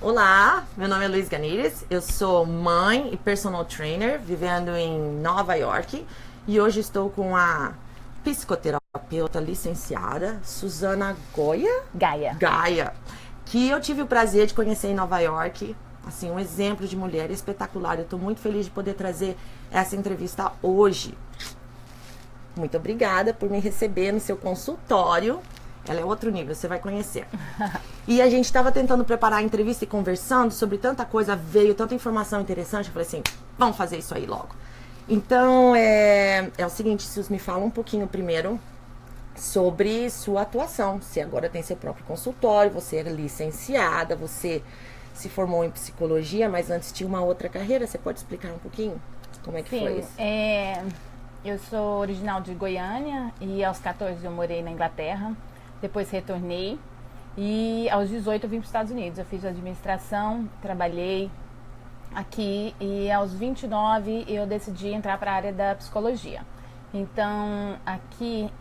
Olá, meu nome é Luiz Ganires, eu sou mãe e personal trainer vivendo em Nova York e hoje estou com a psicoterapeuta licenciada Susana Gaia, que eu tive o prazer de conhecer em Nova York, assim, um exemplo de mulher espetacular. Eu estou muito feliz de poder trazer essa entrevista hoje. Muito obrigada por me receber no seu consultório. Ela é outro nível, você vai conhecer. E a gente estava tentando preparar a entrevista e conversando sobre tanta coisa, veio tanta informação interessante. Eu falei assim, vamos fazer isso aí logo. Então, é o seguinte, Sus, me fala um pouquinho primeiro sobre sua atuação. Você agora tem seu próprio consultório, você é licenciada, você se formou em psicologia, mas antes tinha uma outra carreira. Você pode explicar um pouquinho como é que foi isso? Eu sou original de Goiânia e aos 14 eu morei na Inglaterra. Depois retornei e aos 18 eu vim para os Estados Unidos. Eu fiz administração, trabalhei aqui e aos 29 eu decidi entrar para a área da psicologia. Então aqui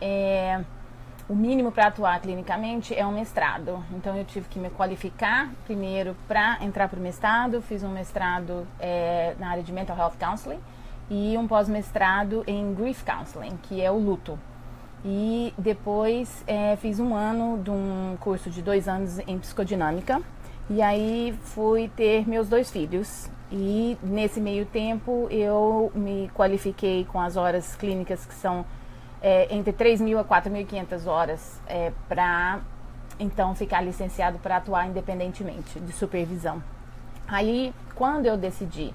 o mínimo para atuar clinicamente é um mestrado. Então eu tive que me qualificar primeiro para entrar para o mestrado. Fiz um mestrado na área de Mental Health Counseling e um pós-mestrado em Grief Counseling, que é o luto. E depois fiz um ano de um curso de 2 anos em psicodinâmica. E aí fui ter meus 2 filhos. E nesse meio tempo eu me qualifiquei com as horas clínicas que são entre 3.000 a 4.500 horas para então ficar licenciado para atuar independentemente de supervisão. Aí quando eu decidi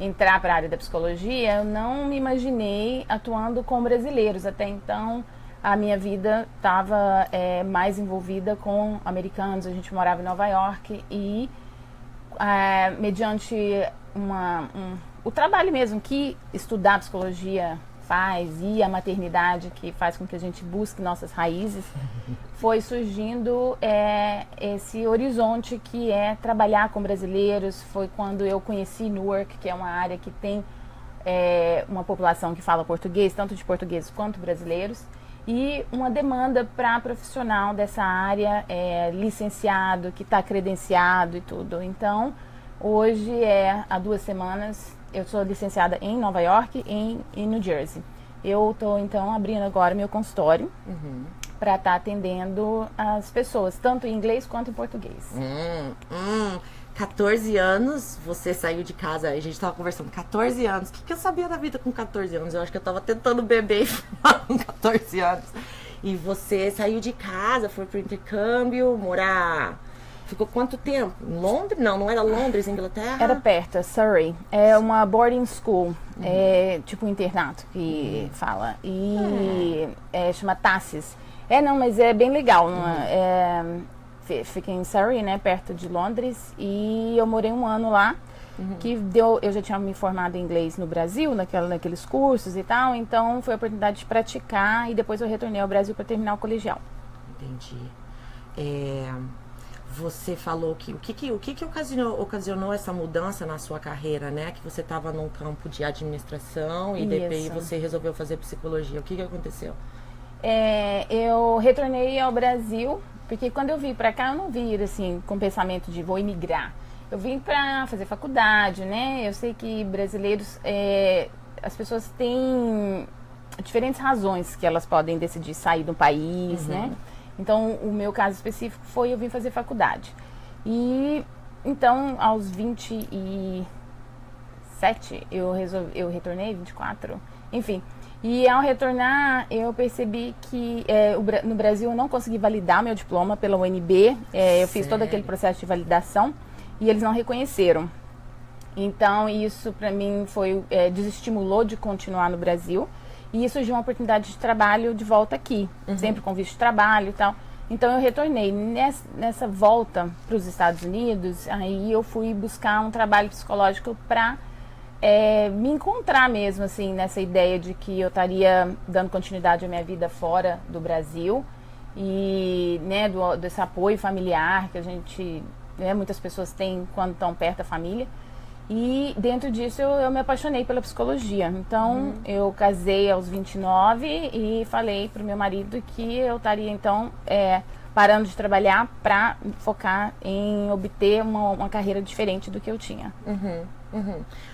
entrar para a área da psicologia, eu não me imaginei atuando com brasileiros. Até então a minha vida estava mais envolvida com americanos. A gente morava em Nova York e mediante o trabalho mesmo que estudar psicologia faz e a maternidade que faz com que a gente busque nossas raízes, foi surgindo esse horizonte que é trabalhar com brasileiros. Foi quando eu conheci Newark, que é uma área que tem uma população que fala português, tanto de portugueses quanto brasileiros, e uma demanda para profissional dessa área, licenciado, que está credenciado e tudo. Então, hoje há 2 semanas, eu sou licenciada em Nova York e em New Jersey. Eu estou, então, abrindo agora meu consultório para estar atendendo as pessoas, tanto em inglês quanto em português. 14 anos, você saiu de casa, a gente estava conversando, 14 anos, o que eu sabia da vida com 14 anos? Eu acho que eu estava tentando beber e fumar com 14 anos. E você saiu de casa, foi pro intercâmbio, morar... Ficou quanto tempo? Londres? Não era Londres, Inglaterra? Era perto, Surrey. É uma boarding school, tipo um internato que fala. E chama Tassis. Não, mas é bem legal. Fiquei em Surrey, né, perto de Londres, e eu morei 1 ano lá, eu já tinha me formado em inglês no Brasil, naqueles cursos e tal, então foi a oportunidade de praticar e depois eu retornei ao Brasil para terminar o colegial. Entendi. Você falou que o que ocasionou essa mudança na sua carreira, né? Que você estava num campo de administração e depois você resolveu fazer psicologia. O que aconteceu? Eu retornei ao Brasil, porque quando eu vim pra cá, eu não vim assim com o pensamento de vou emigrar. Eu vim pra fazer faculdade, né? Eu sei que brasileiros, as pessoas têm diferentes razões que elas podem decidir sair do país, né? Então, o meu caso específico foi eu vim fazer faculdade. E então, aos 27, eu retornei, 24, enfim. E ao retornar, eu percebi que no Brasil eu não consegui validar meu diploma pela UNB. Eu fiz todo aquele processo de validação e eles não reconheceram. Então, isso para mim desestimulou de continuar no Brasil. E surgiu uma oportunidade de trabalho de volta aqui, sempre com visto de trabalho e tal. Então eu retornei. Nessa volta para os Estados Unidos, aí eu fui buscar um trabalho psicológico para me encontrar mesmo, assim, nessa ideia de que eu estaria dando continuidade à minha vida fora do Brasil e, né, desse apoio familiar que a gente, muitas pessoas têm quando estão perto da família. E dentro disso eu me apaixonei pela psicologia. Então eu casei aos 29 e falei pro meu marido que eu estaria então parando de trabalhar para focar em obter uma carreira diferente do que eu tinha.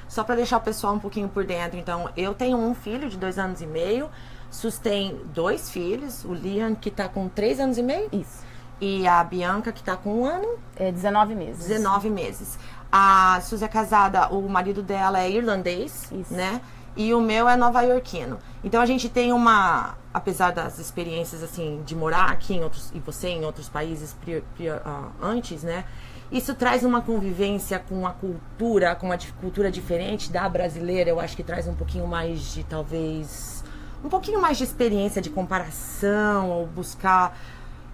Só para deixar o pessoal um pouquinho por dentro, então, eu tenho um filho de 2 anos e meio, Sus tem 2 filhos, o Liam, que tá com 3 anos e meio. Isso. E a Bianca, que tá com 1 ano. 19 meses. 19 meses. A Sus é casada, o marido dela é irlandês, Isso. né? E o meu é nova-iorquino. Então a gente tem apesar das experiências assim de morar aqui e você em outros países antes, né? Isso traz uma convivência com a cultura, com uma cultura diferente da brasileira. Eu acho que traz um pouquinho mais de, talvez, um pouquinho mais de experiência de comparação ou buscar.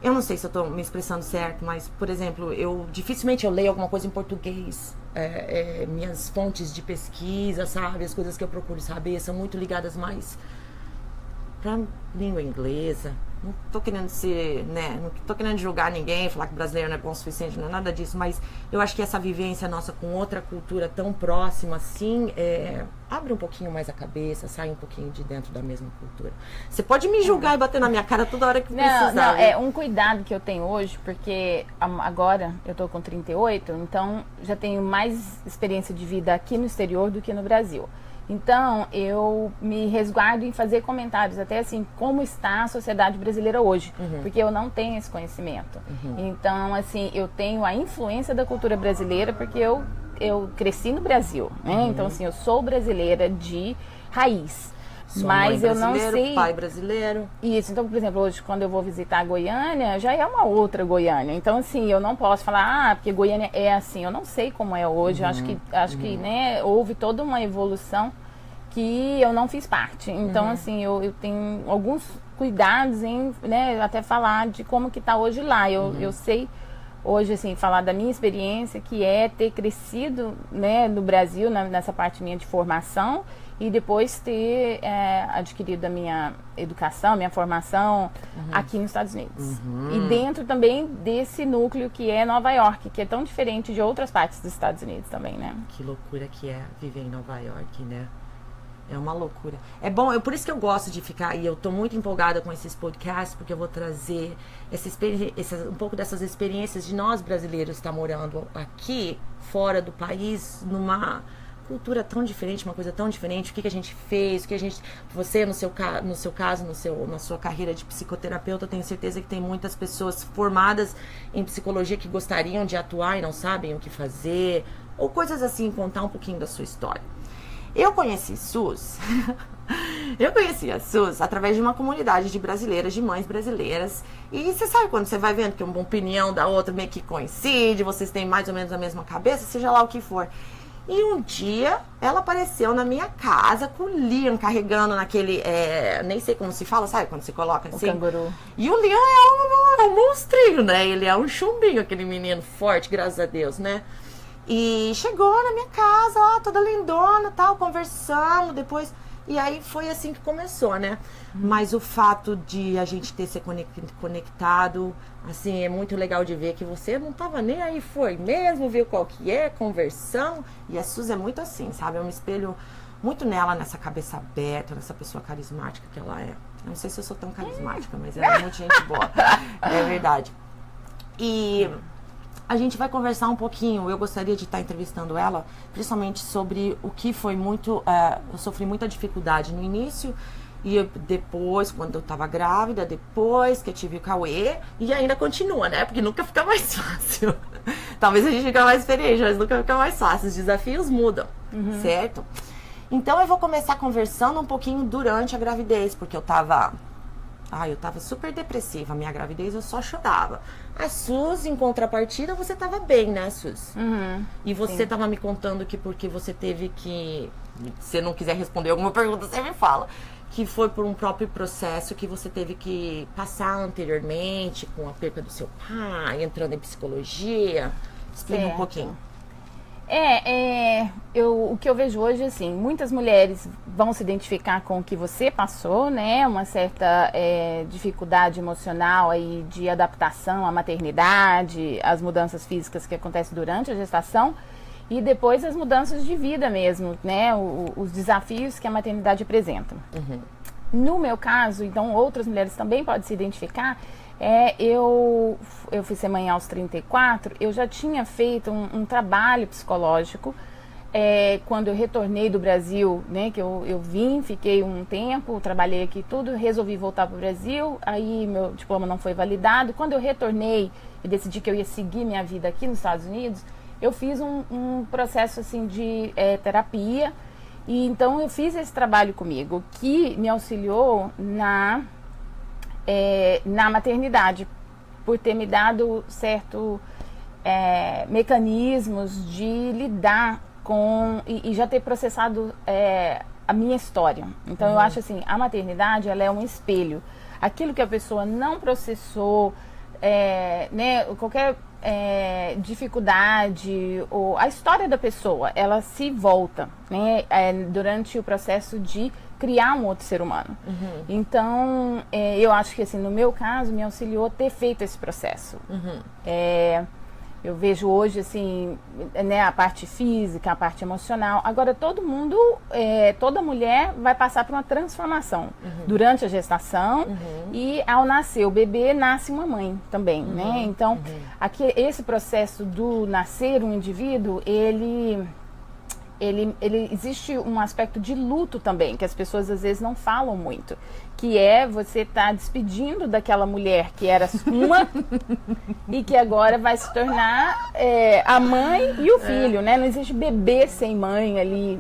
Eu não sei se eu estou me expressando certo, mas, por exemplo, dificilmente eu leio alguma coisa em português. Minhas fontes de pesquisa, sabe? As coisas que eu procuro saber são muito ligadas mais para língua inglesa. Não tô querendo ser, né? Não tô querendo julgar ninguém, falar que o brasileiro não é bom o suficiente, não é nada disso, mas eu acho que essa vivência nossa com outra cultura tão próxima, assim, abre um pouquinho mais a cabeça, sai um pouquinho de dentro da mesma cultura. Você pode me julgar e bater na minha cara toda hora que precisar. Não, é um cuidado que eu tenho hoje, porque agora eu tô com 38, então já tenho mais experiência de vida aqui no exterior do que no Brasil. Então, eu me resguardo em fazer comentários, até assim, como está a sociedade brasileira hoje, porque eu não tenho esse conhecimento. Então, assim, eu tenho a influência da cultura brasileira, porque eu cresci no Brasil, né? Então, assim, eu sou brasileira de raiz. Mas eu não sei. Pai brasileiro. Isso, então, por exemplo, hoje quando eu vou visitar a Goiânia, já é uma outra Goiânia. Então, assim, eu não posso falar, porque Goiânia é assim. Eu não sei como é hoje. Acho que, né, houve toda uma evolução que eu não fiz parte. Então, assim, eu tenho alguns cuidados em, né, até falar de como que tá hoje lá. Eu sei hoje, assim, falar da minha experiência, que é ter crescido, né, no Brasil, nessa parte minha de formação, e depois ter adquirido a minha educação, minha formação aqui nos Estados Unidos. E dentro também desse núcleo que é Nova York, que é tão diferente de outras partes dos Estados Unidos também, né? Que loucura que é viver em Nova York, né? É uma loucura. É bom, por isso que eu gosto de ficar, e eu tô muito empolgada com esses podcasts, porque eu vou trazer um pouco dessas experiências de nós brasileiros estar morando aqui, fora do país, numa cultura tão diferente, uma coisa tão diferente, o que a gente fez, você no seu caso, na sua carreira de psicoterapeuta, eu tenho certeza que tem muitas pessoas formadas em psicologia que gostariam de atuar e não sabem o que fazer, ou coisas assim, contar um pouquinho da sua história. Eu conheci a SUS através de uma comunidade de brasileiras, de mães brasileiras. E você sabe quando você vai vendo que uma opinião da outra meio que coincide, vocês têm mais ou menos a mesma cabeça, seja lá o que for. E um dia ela apareceu na minha casa com o Liam carregando naquele, nem sei como se fala, sabe quando você coloca assim? O canguru. E o Liam é um monstrinho, né? Ele é um chumbinho, aquele menino forte, graças a Deus, né? E chegou na minha casa, ó, toda lindona, tal, conversamos, depois... E aí foi assim que começou, né? Mas o fato de a gente ter se conectado, assim, é muito legal de ver que você não tava nem aí, foi mesmo, viu qual que é, conversão. E a Sus é muito assim, sabe? Eu me espelho muito nela, nessa cabeça aberta, nessa pessoa carismática que ela é. Eu não sei se eu sou tão carismática, mas ela é muito gente boa. É verdade. E... a gente vai conversar um pouquinho, eu gostaria de estar entrevistando ela, principalmente sobre o que foi muito... eu sofri muita dificuldade no início, e depois, quando eu estava grávida, depois que eu tive o Cauê, e ainda continua, né? Porque nunca fica mais fácil. Talvez a gente fique mais experiente, mas nunca fica mais fácil. Os desafios mudam, certo? Então eu vou começar conversando um pouquinho durante a gravidez, porque eu tava super depressiva. A minha gravidez eu só chorava. A Sus, em contrapartida, você tava bem, né, Sus? E você tava me contando que porque você teve que... Se você não quiser responder alguma pergunta, você me fala. Que foi por um próprio processo que você teve que passar anteriormente, com a perca do seu pai, entrando em psicologia. Explica um pouquinho. O que eu vejo hoje, assim, muitas mulheres vão se identificar com o que você passou, né? Uma certa dificuldade emocional aí de adaptação à maternidade, às mudanças físicas que acontecem durante a gestação e depois as mudanças de vida mesmo, né? Os desafios que a maternidade apresenta. No meu caso, então outras mulheres também podem se identificar, Eu fui ser mãe aos 34, eu já tinha feito um trabalho psicológico quando eu retornei do Brasil, né, que eu vim, fiquei um tempo, trabalhei aqui tudo, resolvi voltar para o Brasil, aí meu diploma não foi validado. Quando eu retornei e decidi que eu ia seguir minha vida aqui nos Estados Unidos, eu fiz um processo assim de terapia, e então eu fiz esse trabalho comigo, que me auxiliou na maternidade, por ter me dado certos mecanismos de lidar com e já ter processado a minha história. Então eu acho assim, a maternidade, ela é um espelho. Aquilo que a pessoa não processou, né, qualquer dificuldade, ou a história da pessoa, ela se volta, né, durante o processo de criar um outro ser humano. Então, eu acho que assim, no meu caso, me auxiliou ter feito esse processo. Eu vejo hoje, assim, né, a parte física, a parte emocional. Agora, todo mundo, toda mulher vai passar por uma transformação durante a gestação e ao nascer. O bebê nasce uma mãe também, né? Então, aqui, esse processo do nascer um indivíduo, ele existe um aspecto de luto também, que as pessoas às vezes não falam muito, que você tá despedindo daquela mulher que era uma e que agora vai se tornar a mãe e o filho, né? Não existe bebê sem mãe ali,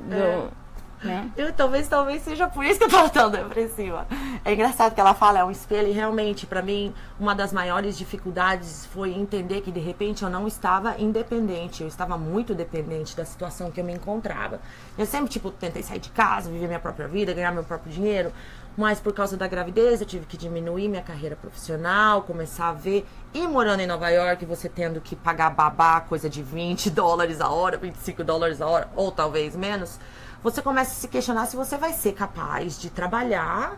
né? Talvez seja por isso que eu tô tão depressiva. É engraçado que ela fala, é um espelho, e realmente, pra mim, uma das maiores dificuldades foi entender que, de repente, eu não estava independente, eu estava muito dependente da situação que eu me encontrava. Eu sempre, tentei sair de casa, viver minha própria vida, ganhar meu próprio dinheiro, mas por causa da gravidez eu tive que diminuir minha carreira profissional, começar a ver, e morando em Nova York, você tendo que pagar babá, coisa de $20 a hora, $25 a hora, ou talvez menos, você começa a se questionar se você vai ser capaz de trabalhar,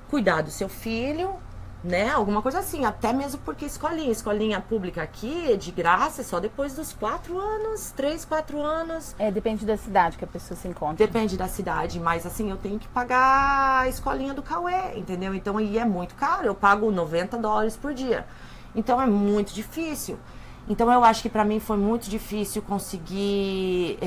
cuidar do seu filho, né? Alguma coisa assim, até mesmo porque escolinha pública aqui é de graça, é só depois dos 4 anos, 3, 4 anos. Depende da cidade que a pessoa se encontra. Depende da cidade, mas assim, eu tenho que pagar a escolinha do Cauê, entendeu? Então, aí é muito caro, eu pago $90 por dia. Então, é muito difícil. Então, eu acho que pra mim foi muito difícil conseguir...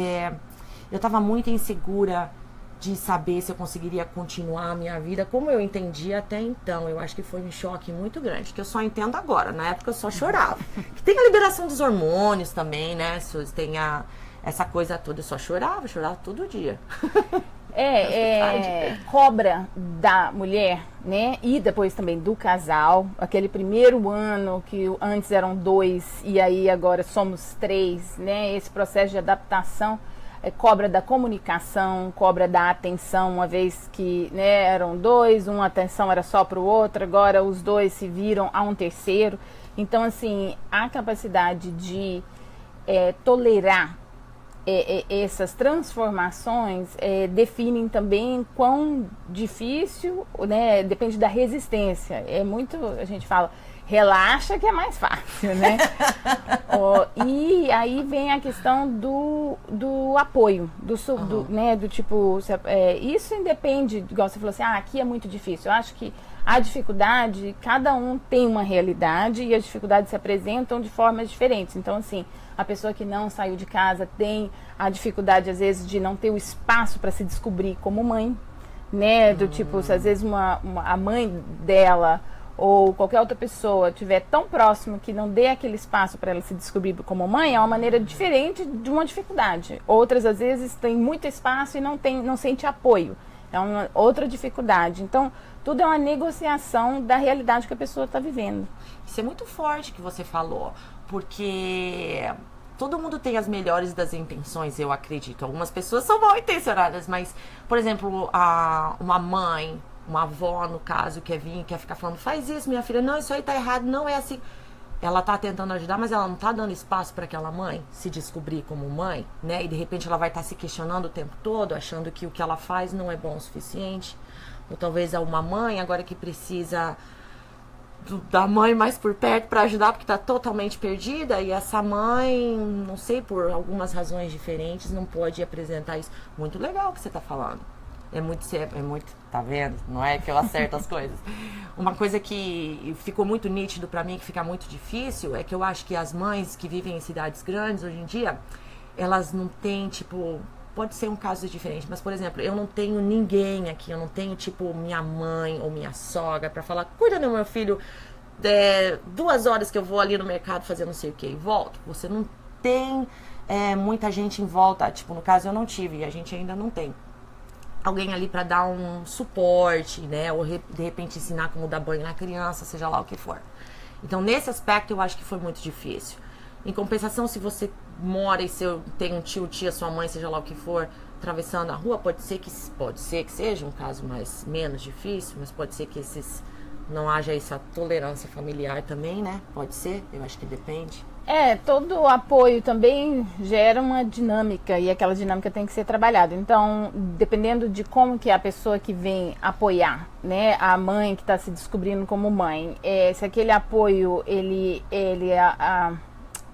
Eu estava muito insegura de saber se eu conseguiria continuar a minha vida como eu entendia até então. Eu acho que foi um choque muito grande, que eu só entendo agora. Na época eu só chorava. Que tem a liberação dos hormônios também, né? Tem essa coisa toda. Eu só chorava todo dia. Cobra da mulher, né? E depois também do casal. Aquele primeiro ano que antes eram 2 e aí agora somos 3, né? Esse processo de adaptação. Cobra da comunicação, cobra da atenção, uma vez que, né, eram 2, uma atenção era só para o outro, agora os 2 se viram a um terceiro. Então, assim, a capacidade de tolerar essas transformações definem também quão difícil, né, depende da resistência. A gente fala, relaxa que é mais fácil, né? E aí vem a questão do apoio, né, do tipo, isso independe, igual você falou assim, aqui é muito difícil. Eu acho que a dificuldade, cada um tem uma realidade e as dificuldades se apresentam de formas diferentes. Então, assim, a pessoa que não saiu de casa tem a dificuldade, às vezes, de não ter o espaço para se descobrir como mãe, né? Do tipo, se às vezes a mãe dela ou qualquer outra pessoa estiver tão próximo que não dê aquele espaço para ela se descobrir como mãe, é uma maneira diferente de uma dificuldade. Outras, às vezes, têm muito espaço e não sente apoio. É uma outra dificuldade. Então, tudo é uma negociação da realidade que a pessoa está vivendo. Isso é muito forte que você falou, porque todo mundo tem as melhores das intenções, eu acredito. Algumas pessoas são mal intencionadas, mas, por exemplo, uma mãe, uma avó, no caso, quer ficar falando, faz isso, minha filha, não, isso aí tá errado, não é assim. Ela tá tentando ajudar, mas ela não tá dando espaço para aquela mãe se descobrir como mãe, né? E de repente ela vai estar se questionando o tempo todo, achando que o que ela faz não é bom o suficiente. Ou talvez é uma mãe agora que precisa da mãe mais por perto para ajudar, porque tá totalmente perdida, e essa mãe, não sei, por algumas razões diferentes, não pode apresentar isso. Muito legal o que você tá falando. tá vendo? Não é que eu acerto as coisas. Uma coisa que ficou muito nítido pra mim, que fica muito difícil, é que eu acho que as mães que vivem em cidades grandes hoje em dia, elas não têm, tipo, pode ser um caso diferente, mas, por exemplo, eu não tenho ninguém aqui, eu não tenho, tipo, minha mãe ou minha sogra pra falar, cuida do meu filho 2 horas que eu vou ali no mercado fazer não sei o que e volto. Você não tem muita gente em volta, tipo, no caso eu não tive e a gente ainda não tem alguém ali pra dar um suporte, né, ou de repente ensinar como dar banho na criança, seja lá o que for. Então, nesse aspecto, eu acho que foi muito difícil. Em compensação, se você mora e tem um tio, tia, sua mãe, seja lá o que for, atravessando a rua, pode ser que seja um caso menos difícil, mas pode ser que não haja essa tolerância familiar também, né? Pode ser, eu acho que depende. Todo apoio também gera uma dinâmica e aquela dinâmica tem que ser trabalhada. Então, dependendo de como que a pessoa que vem apoiar, né, a mãe que está se descobrindo como mãe, se aquele apoio ele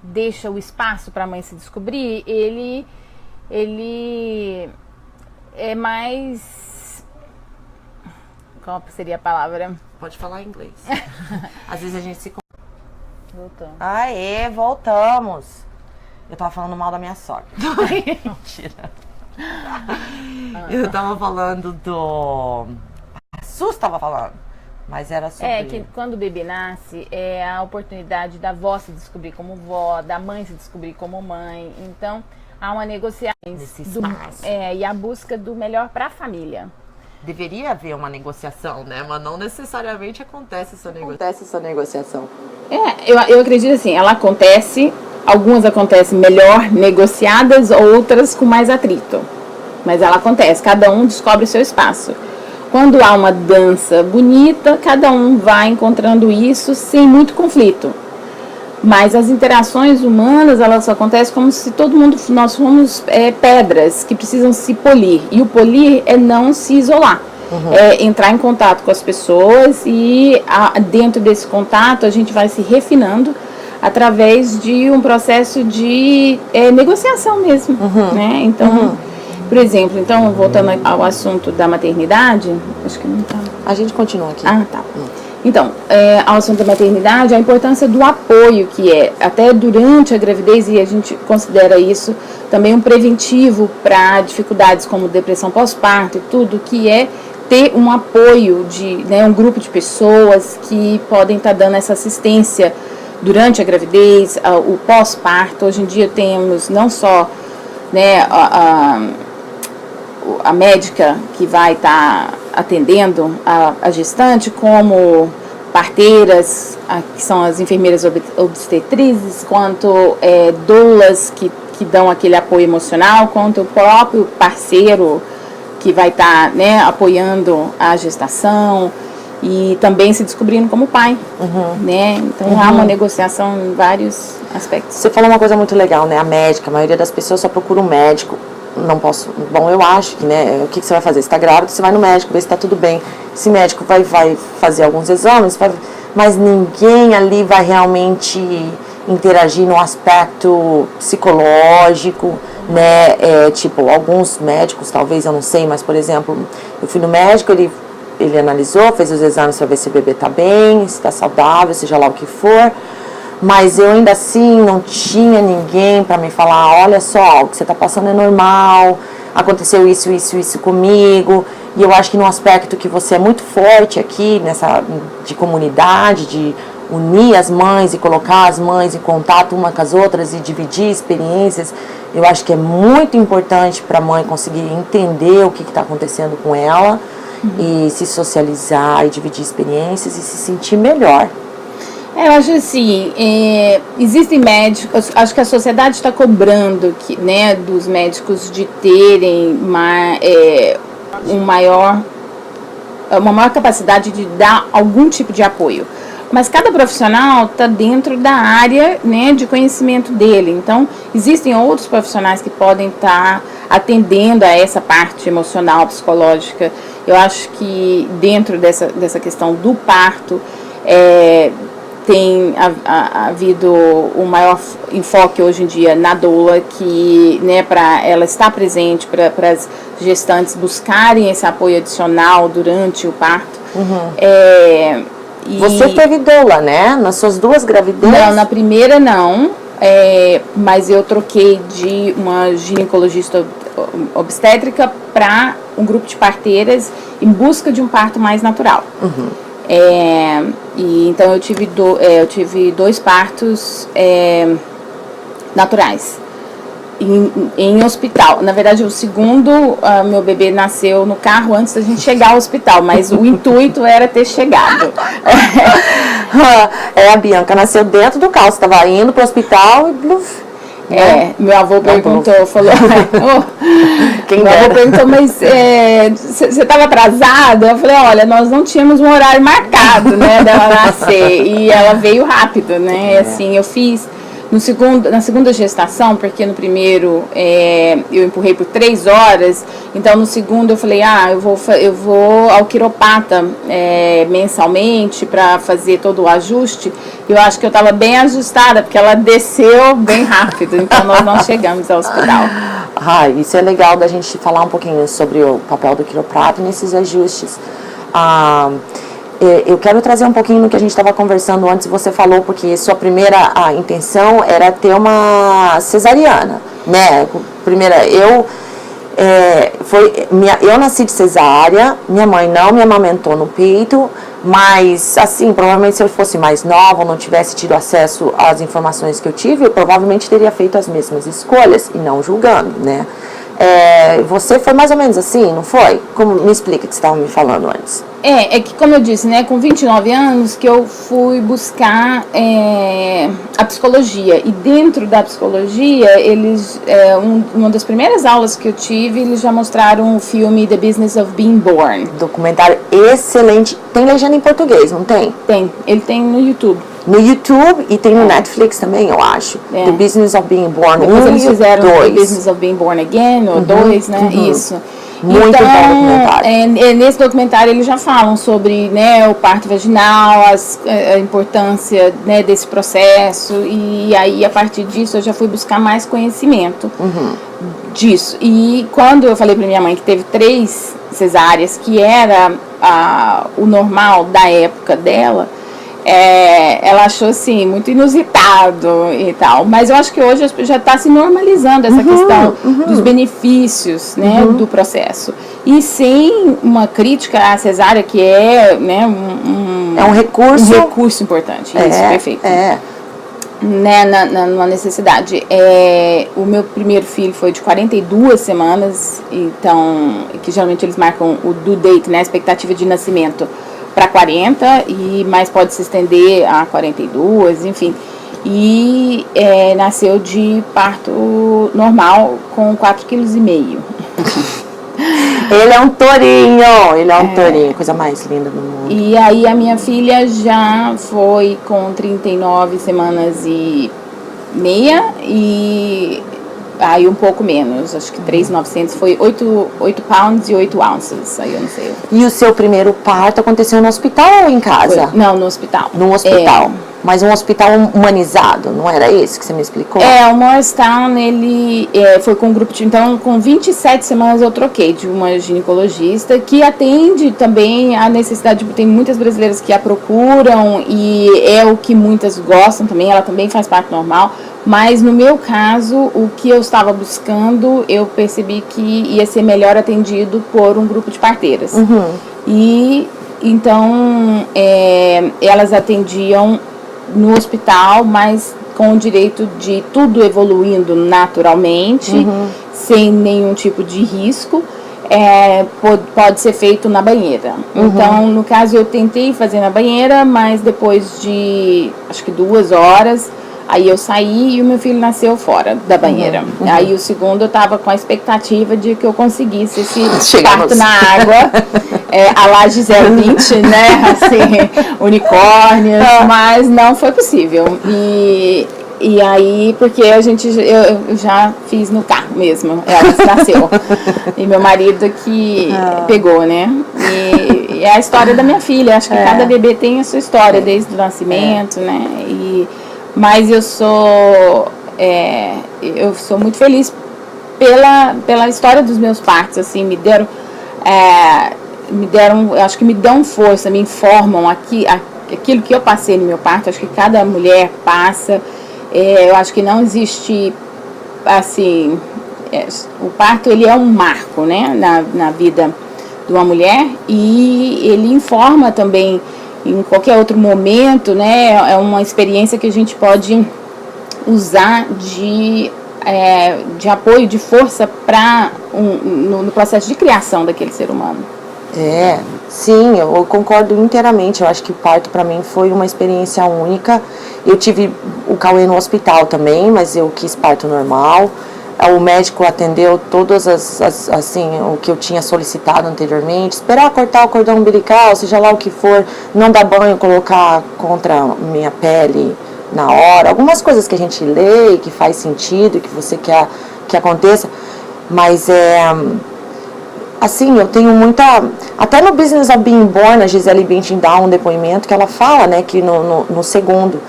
deixa o espaço para a mãe se descobrir, ele é mais... Qual seria a palavra? Pode falar em inglês. Às vezes a gente se... Voltamos. Aê, voltamos. Eu tava falando mal da minha sogra. Mentira. Eu tava falando do... A Sus tava falando. Mas era sobre... que quando o bebê nasce, é a oportunidade da avó se descobrir como vó, da mãe se descobrir como mãe. Então, há uma negociação nesse espaço. E a busca do melhor para a família. Deveria haver uma negociação, né? Mas não necessariamente acontece essa negociação. Eu acredito assim, ela acontece, algumas acontecem melhor negociadas, outras com mais atrito. Mas ela acontece, cada um descobre o seu espaço. Quando há uma dança bonita, cada um vai encontrando isso sem muito conflito. Mas as interações humanas, elas acontecem como se nós somos pedras que precisam se polir. E o polir é não se isolar. É entrar em contato com as pessoas e dentro desse contato a gente vai se refinando através de um processo de negociação mesmo, né? Então, por exemplo, voltando ao assunto da maternidade, acho que não tá... A gente continua aqui. Ah, tá. Então, ao assunto da maternidade, a importância do apoio, que até durante a gravidez, e a gente considera isso também um preventivo para dificuldades como depressão pós-parto e tudo, que é ter um apoio de um grupo de pessoas que podem estar dando essa assistência durante a gravidez, o pós-parto. Hoje em dia temos não só a médica que vai estar atendendo a gestante, como parteiras, que são as enfermeiras obstetrizes, quanto doulas que dão aquele apoio emocional, quanto o próprio parceiro que vai estar apoiando a gestação e também se descobrindo como pai, né? Então há uma negociação em vários aspectos. Você falou uma coisa muito legal, né? A médica, a maioria das pessoas só procura um médico. Não posso... Bom, eu acho que, o que você vai fazer? Você está grávida, você vai no médico, ver se está tudo bem. Esse médico vai fazer alguns exames, mas ninguém ali vai realmente interagir no aspecto psicológico, né? Tipo, alguns médicos, talvez, eu não sei, mas, por exemplo, eu fui no médico, ele analisou, fez os exames para ver se o bebê está bem, se está saudável, seja lá o que for. Mas eu ainda assim não tinha ninguém para me falar, olha só, o que você está passando é normal, aconteceu isso comigo. E eu acho que num aspecto que você é muito forte aqui, de comunidade, de unir as mães e colocar as mães em contato uma com as outras e dividir experiências, eu acho que é muito importante para a mãe conseguir entender o que está acontecendo com ela e se socializar e dividir experiências e se sentir melhor. Eu acho assim, existem médicos, acho que a sociedade está cobrando dos médicos de terem uma maior capacidade de dar algum tipo de apoio. Mas cada profissional está dentro da área de conhecimento dele. Então, existem outros profissionais que podem estar atendendo a essa parte emocional, psicológica. Eu acho que dentro dessa questão do parto, tem havido um maior enfoque hoje em dia na doula, que, né, para ela estar presente, para as gestantes buscarem esse apoio adicional durante o parto. Você teve doula, né? Nas suas 2 gravidezes? Não, na primeira não, mas eu troquei de uma ginecologista obstétrica para um grupo de parteiras em busca de um parto mais natural. E então eu tive 2 partos naturais em hospital. Na verdade, o segundo, meu bebê nasceu no carro antes da gente chegar ao hospital, mas o intuito era ter chegado. A Bianca nasceu dentro do carro, você estava indo para o hospital e... meu avô perguntou, falou, meu avô perguntou, mas você estava atrasada? Eu falei, olha, nós não tínhamos um horário marcado, né, dela nascer, e ela veio rápido, né, assim, eu fiz na segunda gestação, porque no primeiro eu empurrei por 3 horas, então no segundo eu falei, eu vou ao quiropata mensalmente para fazer todo o ajuste. Eu acho que eu estava bem ajustada, porque ela desceu bem rápido, então nós não chegamos ao hospital. Isso é legal da gente falar um pouquinho sobre o papel do quiroprata nesses ajustes. Eu quero trazer um pouquinho no que a gente estava conversando antes, você falou, porque sua primeira intenção era ter uma cesariana, né? Eu nasci de cesárea, minha mãe não me amamentou no peito, mas, assim, provavelmente se eu fosse mais nova ou não tivesse tido acesso às informações que eu tive, eu provavelmente teria feito as mesmas escolhas, e não julgando, né? Você foi mais ou menos assim, não foi? Me explica o que você estava me falando antes. É que, como eu disse, né, com 29 anos que eu fui buscar a psicologia, e dentro da psicologia, eles, uma das primeiras aulas que eu tive, eles já mostraram o filme The Business of Being Born. Documentário excelente, tem legenda em português, não tem? Tem, ele tem no YouTube. No YouTube e tem no Netflix também, eu acho. The Business of Being Born. Depois eles fizeram The 2. Business of Being Born Again, o 2, né? Isso. Muito então, bom documentário. Nesse documentário eles já falam sobre, né, o parto vaginal, a importância, né, desse processo, e aí a partir disso eu já fui buscar mais conhecimento disso. E quando eu falei para minha mãe que teve 3 cesáreas, que era o normal da época dela, ela achou assim muito inusitado e tal, mas eu acho que hoje já está se normalizando essa questão dos benefícios, né, do processo, e sem uma crítica à cesárea, que é, né, um recurso importante. Isso, perfeito. Né, numa necessidade. O meu primeiro filho foi de 42 semanas, então, que geralmente eles marcam o due date, né, a expectativa de nascimento, para 40, mas pode se estender a 42, enfim. E nasceu de parto normal com 4,5 kg. Ele é um tourinho, coisa mais linda do mundo. E aí a minha filha já foi com 39 semanas e meia, e aí um pouco menos, acho que 3.900, foi 8 pounds e 8 ounces, aí eu não sei. E o seu primeiro parto aconteceu no hospital ou em casa? Não, no hospital. No hospital. Mas um hospital humanizado, não era isso que você me explicou? O Morristown, ele foi com um grupo de... Então, com 27 semanas eu troquei de uma ginecologista que atende também a necessidade... Tem muitas brasileiras que a procuram e é o que muitas gostam também, ela também faz parte normal. Mas no meu caso, o que eu estava buscando, eu percebi que ia ser melhor atendido por um grupo de parteiras. E então, elas atendiam no hospital, mas com o direito de tudo evoluindo naturalmente, sem nenhum tipo de risco, pode ser feito na banheira. Então, no caso, eu tentei fazer na banheira, mas depois de, acho que 2 horas, aí eu saí e o meu filho nasceu fora da banheira. Aí o segundo eu tava com a expectativa de que eu conseguisse esse parto na água, a lá Gisele Bündchen, né, assim, unicórnios, mas não foi possível. E aí, porque eu já fiz no carro mesmo, ela nasceu. E meu marido que pegou, né? E é a história da minha filha. Acho que cada bebê tem a sua história desde o nascimento, né? Mas eu sou muito feliz pela história dos meus partos, assim, me deram, acho que me dão força, me informam aquilo que eu passei no meu parto. Acho que cada mulher passa. Eu acho que não existe, assim, o parto, ele é um marco, né, na vida de uma mulher, e ele informa também em qualquer outro momento, né? É uma experiência que a gente pode usar de apoio, de força no processo de criação daquele ser humano. Sim, eu concordo inteiramente. Eu acho que o parto para mim foi uma experiência única. Eu tive o Cauê no hospital também, mas eu quis parto normal. O médico atendeu todas assim, o que eu tinha solicitado anteriormente. Esperar cortar o cordão umbilical, seja lá o que for, não dar banho, colocar contra minha pele na hora. Algumas coisas que a gente lê e que faz sentido, que você quer que aconteça. Mas assim, eu tenho muita... Até no Business of Being Born, a Gisele Bündchen dá um depoimento que ela fala, né, que no segundo,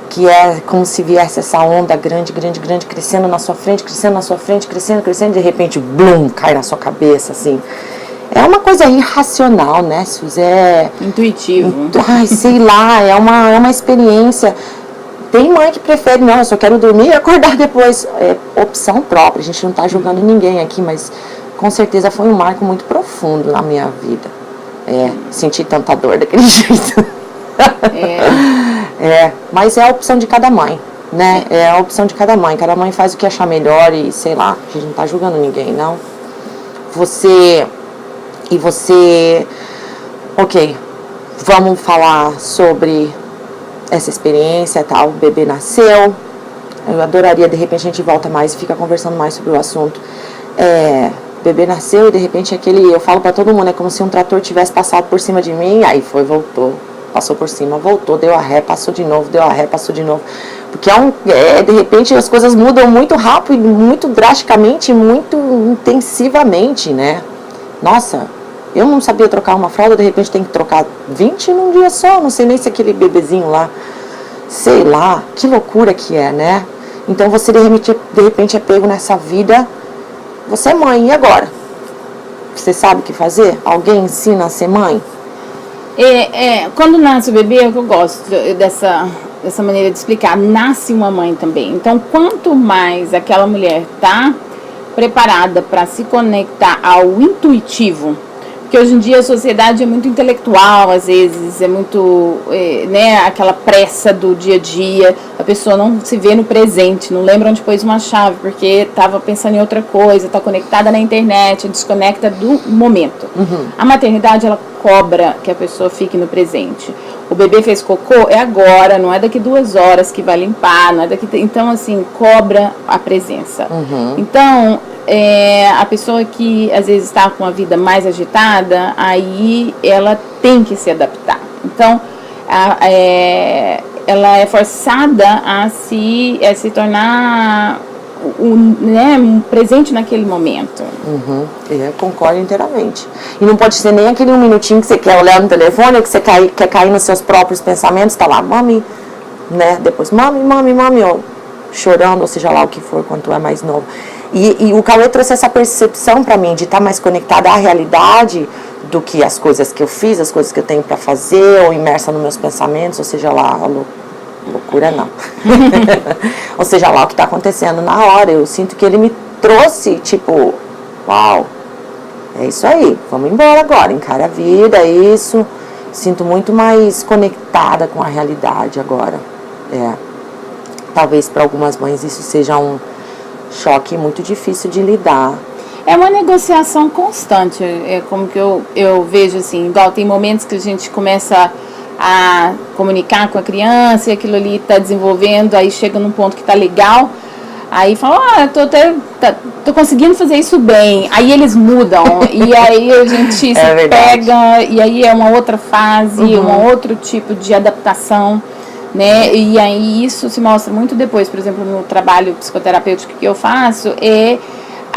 que é como se viesse essa onda grande, crescendo na sua frente, crescendo, de repente, blum, cai na sua cabeça, assim. É uma coisa irracional, né, Suzy? Intuitivo. Ai, sei lá, é uma experiência. Tem mãe que prefere, não, eu só quero dormir e acordar depois. É opção própria, a gente não tá julgando ninguém aqui, mas com certeza foi um marco muito profundo na minha vida. Sentir tanta dor daquele jeito. Mas é a opção de cada mãe, né? É a opção de cada mãe faz o que achar melhor e sei lá, a gente não tá julgando ninguém, não. Ok, vamos falar sobre essa experiência, tal, o bebê nasceu. Eu adoraria, de repente a gente volta mais e fica conversando mais sobre o assunto. O bebê nasceu e de repente eu falo pra todo mundo, é como se um trator tivesse passado por cima de mim, aí voltou. Passou por cima, voltou, deu a ré, passou de novo, deu a ré, passou de novo. Porque de repente as coisas mudam muito rápido, muito drasticamente, muito intensivamente, né? Nossa, eu não sabia trocar uma fralda, de repente tem que trocar 20 num dia só, não sei nem se aquele bebezinho lá, sei lá, que loucura que é, né? Então você de repente é pego nessa vida, você é mãe, e agora? Você sabe o que fazer? Alguém ensina a ser mãe? Quando nasce o bebê, é o que eu gosto dessa maneira de explicar, nasce uma mãe também. Então, quanto mais aquela mulher está preparada para se conectar ao intuitivo, porque hoje em dia a sociedade é muito intelectual, às vezes, é muito, né, aquela pressa do dia a dia, a pessoa não se vê no presente, não lembra onde pôs uma chave, porque estava pensando em outra coisa, está conectada na internet, desconecta do momento. A maternidade, ela cobra que a pessoa fique no presente. O bebê fez cocô, é agora, não é daqui 2 horas que vai limpar, não é daqui... Então, assim, cobra a presença. Então, a pessoa que às vezes está com a vida mais agitada, aí ela tem que se adaptar. Então, ela é forçada a se tornar um presente naquele momento. Eu concordo inteiramente. E não pode ser nem aquele 1 minutinho que você quer olhar no telefone, que você quer cair nos seus próprios pensamentos, tá lá, mami, né? Depois, mami, ou chorando, ou seja lá o que for, quando tu é mais novo. E o Cauê trouxe essa percepção para mim de estar mais conectada à realidade do que as coisas que eu fiz, as coisas que eu tenho para fazer, ou imersa nos meus pensamentos, ou seja lá, loucura não. Ou seja lá o que está acontecendo na hora. Eu sinto que ele me trouxe, tipo, uau, é isso aí, vamos embora agora, encara a vida, é isso. Sinto muito mais conectada com a realidade agora. Talvez para algumas mães isso seja um choque muito difícil de lidar. É uma negociação constante, é como que eu vejo assim, igual tem momentos que a gente começa a comunicar com a criança e aquilo ali está desenvolvendo, aí chega num ponto que está legal, aí fala, tô conseguindo fazer isso bem, aí eles mudam, e aí a gente se pega, e aí é uma outra fase, um outro tipo de adaptação, né? E aí isso se mostra muito depois, por exemplo, no trabalho psicoterapêutico que eu faço,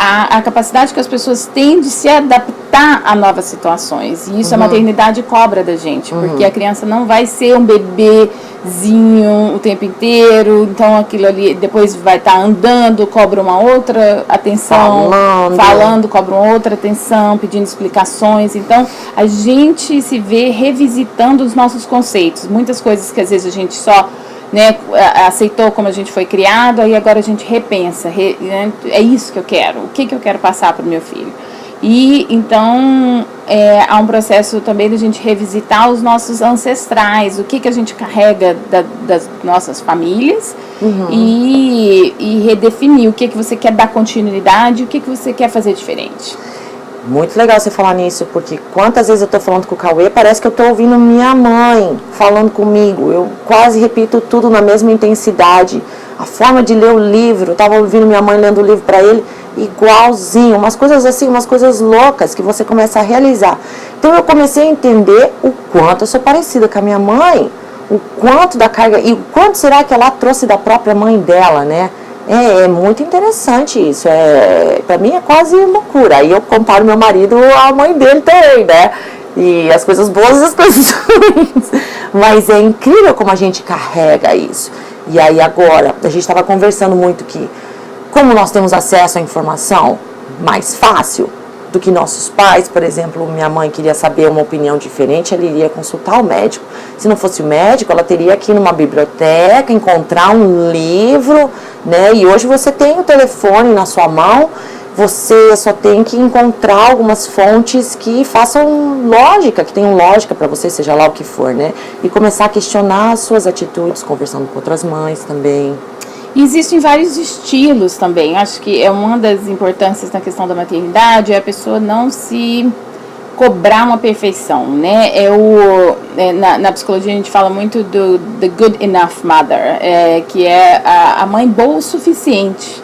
a capacidade que as pessoas têm de se adaptar a novas situações. E isso a maternidade cobra da gente, porque a criança não vai ser um bebezinho o tempo inteiro, então aquilo ali depois vai estar andando, cobra uma outra atenção, falando, cobra uma outra atenção, pedindo explicações. Então a gente se vê revisitando os nossos conceitos. Muitas coisas que às vezes a gente só aceitou como a gente foi criado, aí agora a gente repensa, né? É isso que eu quero, o que eu quero passar para o meu filho. E então há um processo também de a gente revisitar os nossos ancestrais, o que a gente carrega das nossas famílias e redefinir o que você quer dar continuidade e o que você quer fazer diferente. Muito legal você falar nisso, porque quantas vezes eu tô falando com o Cauê, parece que eu tô ouvindo minha mãe falando comigo. Eu quase repito tudo na mesma intensidade. A forma de ler o livro, eu tava ouvindo minha mãe lendo o livro para ele, igualzinho. Umas coisas assim, umas coisas loucas que você começa a realizar. Então eu comecei a entender o quanto eu sou parecida com a minha mãe, o quanto da carga, e o quanto será que ela trouxe da própria mãe dela, né? É muito interessante isso, pra mim é quase loucura. Aí eu comparo meu marido à mãe dele também, né? E as coisas boas e as coisas ruins. Mas é incrível como a gente carrega isso. E aí agora, a gente estava conversando muito que, como nós temos acesso à informação mais fácil do que nossos pais, por exemplo, minha mãe queria saber uma opinião diferente, ela iria consultar o médico. Se não fosse o médico, ela teria que ir numa biblioteca, encontrar um livro, né? E hoje você tem o telefone na sua mão, você só tem que encontrar algumas fontes que façam lógica, que tenham lógica para você, seja lá o que for, né? E começar a questionar as suas atitudes, conversando com outras mães também. E existem vários estilos também. Acho que é uma das importâncias na questão da maternidade, é a pessoa não se cobrar uma perfeição, né? Na psicologia a gente fala muito do the good enough mother, que é a mãe boa o suficiente,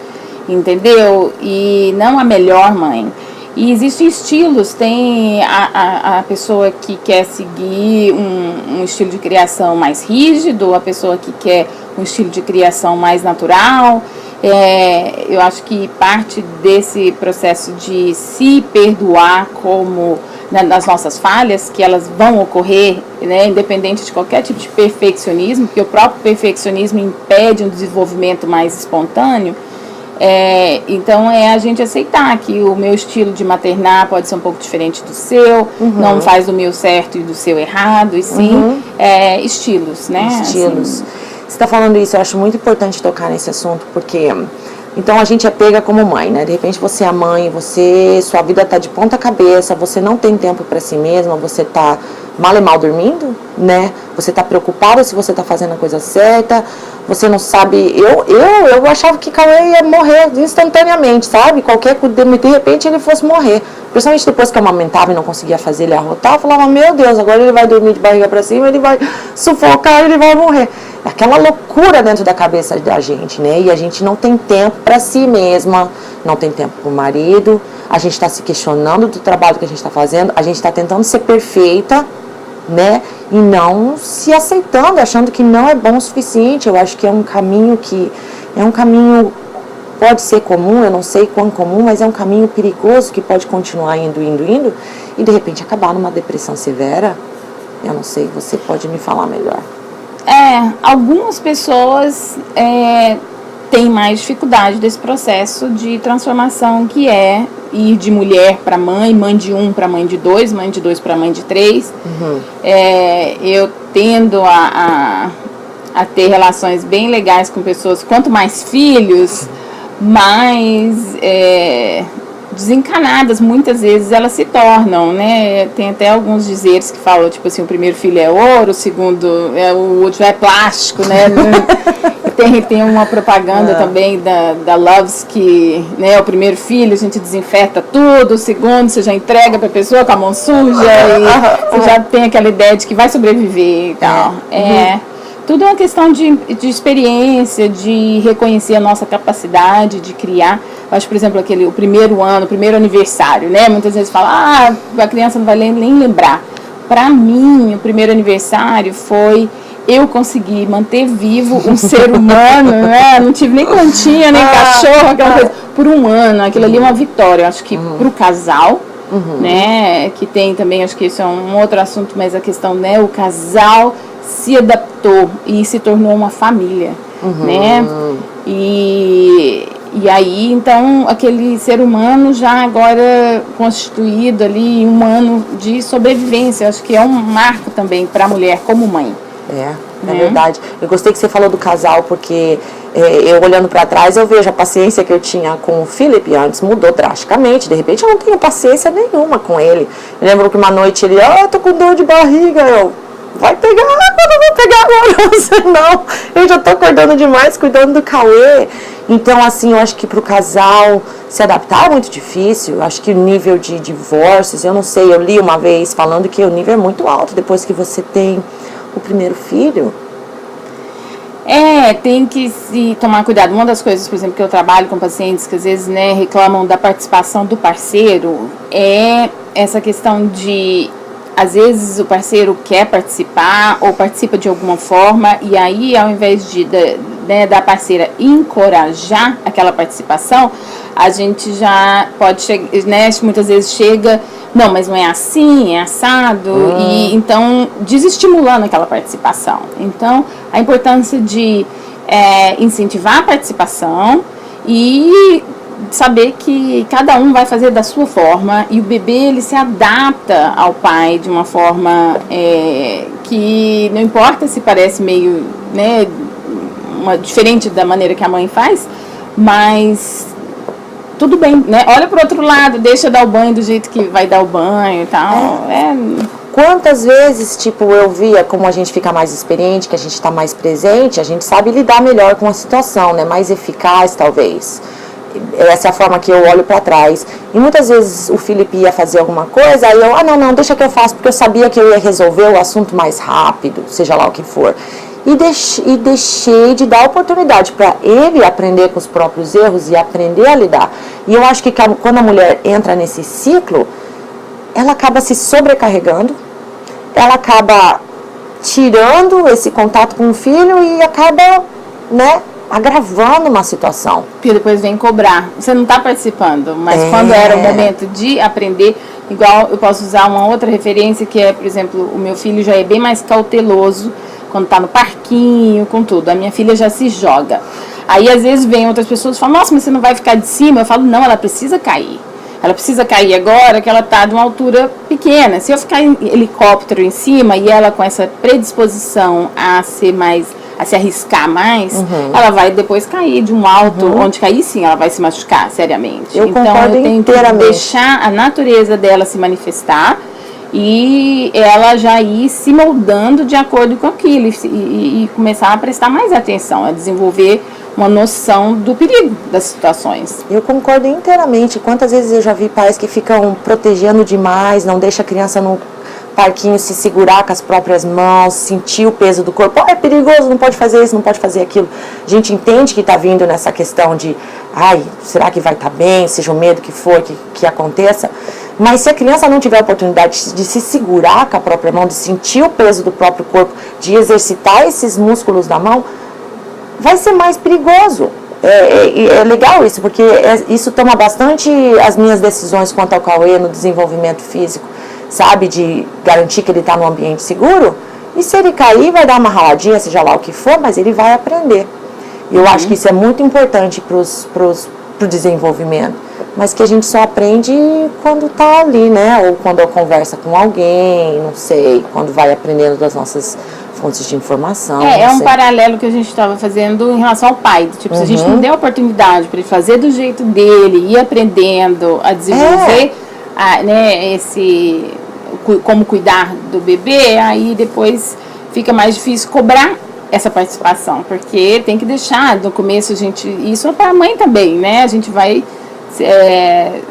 entendeu? E não a melhor mãe. E existem estilos, tem a pessoa que quer seguir um estilo de criação mais rígido, a pessoa que quer um estilo de criação mais natural. Eu acho que parte desse processo de se perdoar como nas nossas falhas, que elas vão ocorrer, né, independente de qualquer tipo de perfeccionismo, porque o próprio perfeccionismo impede um desenvolvimento mais espontâneo. Então a gente aceitar que o meu estilo de maternar pode ser um pouco diferente do seu, não faz do meu certo e do seu errado, e sim estilos, né? Estilos. Assim. Você está falando isso, eu acho muito importante tocar nesse assunto, porque então a gente é pega como mãe, né? De repente você é a mãe, sua vida está de ponta cabeça, você não tem tempo para si mesma, você está mal e mal dormindo, né? Você está preocupada se você está fazendo a coisa certa, você não sabe. Eu achava que Cauê ia morrer instantaneamente, sabe? De repente ele fosse morrer. Principalmente depois que eu amamentava e não conseguia fazer ele arrotar, eu falava, meu Deus, agora ele vai dormir de barriga para cima, ele vai sufocar, ele vai morrer. Aquela loucura dentro da cabeça da gente, né? E a gente não tem tempo para si mesma, não tem tempo para o marido, a gente está se questionando do trabalho que a gente está fazendo, a gente está tentando ser perfeita, né? E não se aceitando, achando que não é bom o suficiente. Eu acho que é um caminho pode ser comum, eu não sei quão comum, mas é um caminho perigoso que pode continuar indo, e de repente acabar numa depressão severa. Eu não sei, você pode me falar melhor. Algumas pessoas têm mais dificuldade desse processo de transformação, que é ir de mulher para mãe, mãe de 1 para mãe de 2, mãe de 2 para mãe de 3. Eu tendo a ter relações bem legais com pessoas, quanto mais filhos, mais desencanadas muitas vezes elas se tornam, né? Tem até alguns dizeres que falam, tipo assim, o primeiro filho é ouro, o segundo o outro é plástico, né? Tem uma propaganda também da Loves, que, né, o primeiro filho a gente desinfeta tudo, o segundo você já entrega pra pessoa com a mão suja e você já tem aquela ideia de que vai sobreviver e tal. Tudo é uma questão de experiência, de reconhecer a nossa capacidade de criar. Eu acho, por exemplo, o primeiro ano, o primeiro aniversário, né? Muitas vezes fala, a criança não vai nem lembrar. Para mim, o primeiro aniversário foi eu conseguir manter vivo um ser humano, né? Não tive nem plantinha, nem cachorro, aquela coisa. por um ano, aquilo ali é uma vitória. Eu acho que pro casal, né, que tem também, acho que isso é um outro assunto, mas a questão, né, o casal se adaptou e se tornou uma família, né, e aí, então, aquele ser humano já agora constituído ali, um ano de sobrevivência, acho que é um marco também para a mulher como mãe. É verdade. Eu gostei que você falou do casal, porque eu olhando para trás, eu vejo a paciência que eu tinha com o Felipe antes mudou drasticamente. De repente, eu não tenho paciência nenhuma com ele. Eu lembro que uma noite ele, tô com dor de barriga. Eu, vai pegar água, não vou pegar agora, você não. Eu já tô acordando demais, cuidando do Cauê. Então, assim, eu acho que pro casal se adaptar é muito difícil. Eu acho que o nível de divórcios, eu não sei, eu li uma vez falando que o nível é muito alto depois que você tem o primeiro filho. Tem que se tomar cuidado. Uma das coisas, por exemplo, que eu trabalho com pacientes que às vezes, né, reclamam da participação do parceiro é essa questão de, às vezes, o parceiro quer participar ou participa de alguma forma e aí, ao invés de da parceira encorajar aquela participação, a gente já pode chegar, né, muitas vezes chega, não, mas não é assim, é assado, e então desestimulando aquela participação. Então, a importância de incentivar a participação e saber que cada um vai fazer da sua forma e o bebê ele se adapta ao pai de uma forma que não importa se parece meio, né, diferente da maneira que a mãe faz, mas tudo bem, né? Olha pro outro lado, deixa dar o banho do jeito que vai dar o banho e tal. Quantas vezes, tipo, eu via como a gente fica mais experiente, que a gente está mais presente, a gente sabe lidar melhor com a situação, né? Mais eficaz, talvez. Essa é a forma que eu olho para trás. E muitas vezes o Felipe ia fazer alguma coisa, aí eu, não, deixa que eu faço, porque eu sabia que eu ia resolver o assunto mais rápido, seja lá o que for. E deixei de dar oportunidade para ele aprender com os próprios erros e aprender a lidar. E eu acho que quando a mulher entra nesse ciclo, ela acaba se sobrecarregando, ela acaba tirando esse contato com o filho e acaba, né, agravando uma situação. Porque depois vem cobrar. Você não está participando, mas quando era o momento de aprender, igual eu posso usar uma outra referência que é, por exemplo, o meu filho já é bem mais cauteloso quando tá no parquinho, com tudo. A minha filha já se joga. Aí, às vezes, vem outras pessoas e falam, nossa, mas você não vai ficar de cima? Eu falo, não, ela precisa cair. Ela precisa cair agora que ela tá de uma altura pequena. Se eu ficar em helicóptero em cima e ela com essa predisposição a se arriscar mais, ela vai depois cair de um alto, onde cair sim, ela vai se machucar seriamente. Então, eu tenho que deixar a natureza dela se manifestar e ela já ir se moldando de acordo com aquilo e começar a prestar mais atenção, a desenvolver uma noção do perigo das situações. Eu concordo inteiramente. Quantas vezes eu já vi pais que ficam protegendo demais, não deixa a criança no parquinho se segurar com as próprias mãos, sentir o peso do corpo. É perigoso, não pode fazer isso, não pode fazer aquilo. A gente entende que está vindo nessa questão de, será que vai estar bem, seja o medo que for que aconteça. Mas se a criança não tiver a oportunidade de se segurar com a própria mão, de sentir o peso do próprio corpo, de exercitar esses músculos da mão, vai ser mais perigoso. É legal isso, porque isso toma bastante as minhas decisões quanto ao Cauê no desenvolvimento físico, sabe? De garantir que ele está num ambiente seguro. E se ele cair, vai dar uma raladinha, seja lá o que for, mas ele vai aprender. E eu acho que isso é muito importante pro desenvolvimento. Mas que a gente só aprende quando está ali, né? Ou quando conversa com alguém, não sei, quando vai aprendendo das nossas fontes de informação. É um paralelo que a gente estava fazendo em relação ao pai. Tipo, se a gente não der oportunidade para ele fazer do jeito dele, ir aprendendo a desenvolver, né, como cuidar do bebê, aí depois fica mais difícil cobrar essa participação, porque tem que deixar, no começo a gente, isso é para a mãe também, né, a gente vai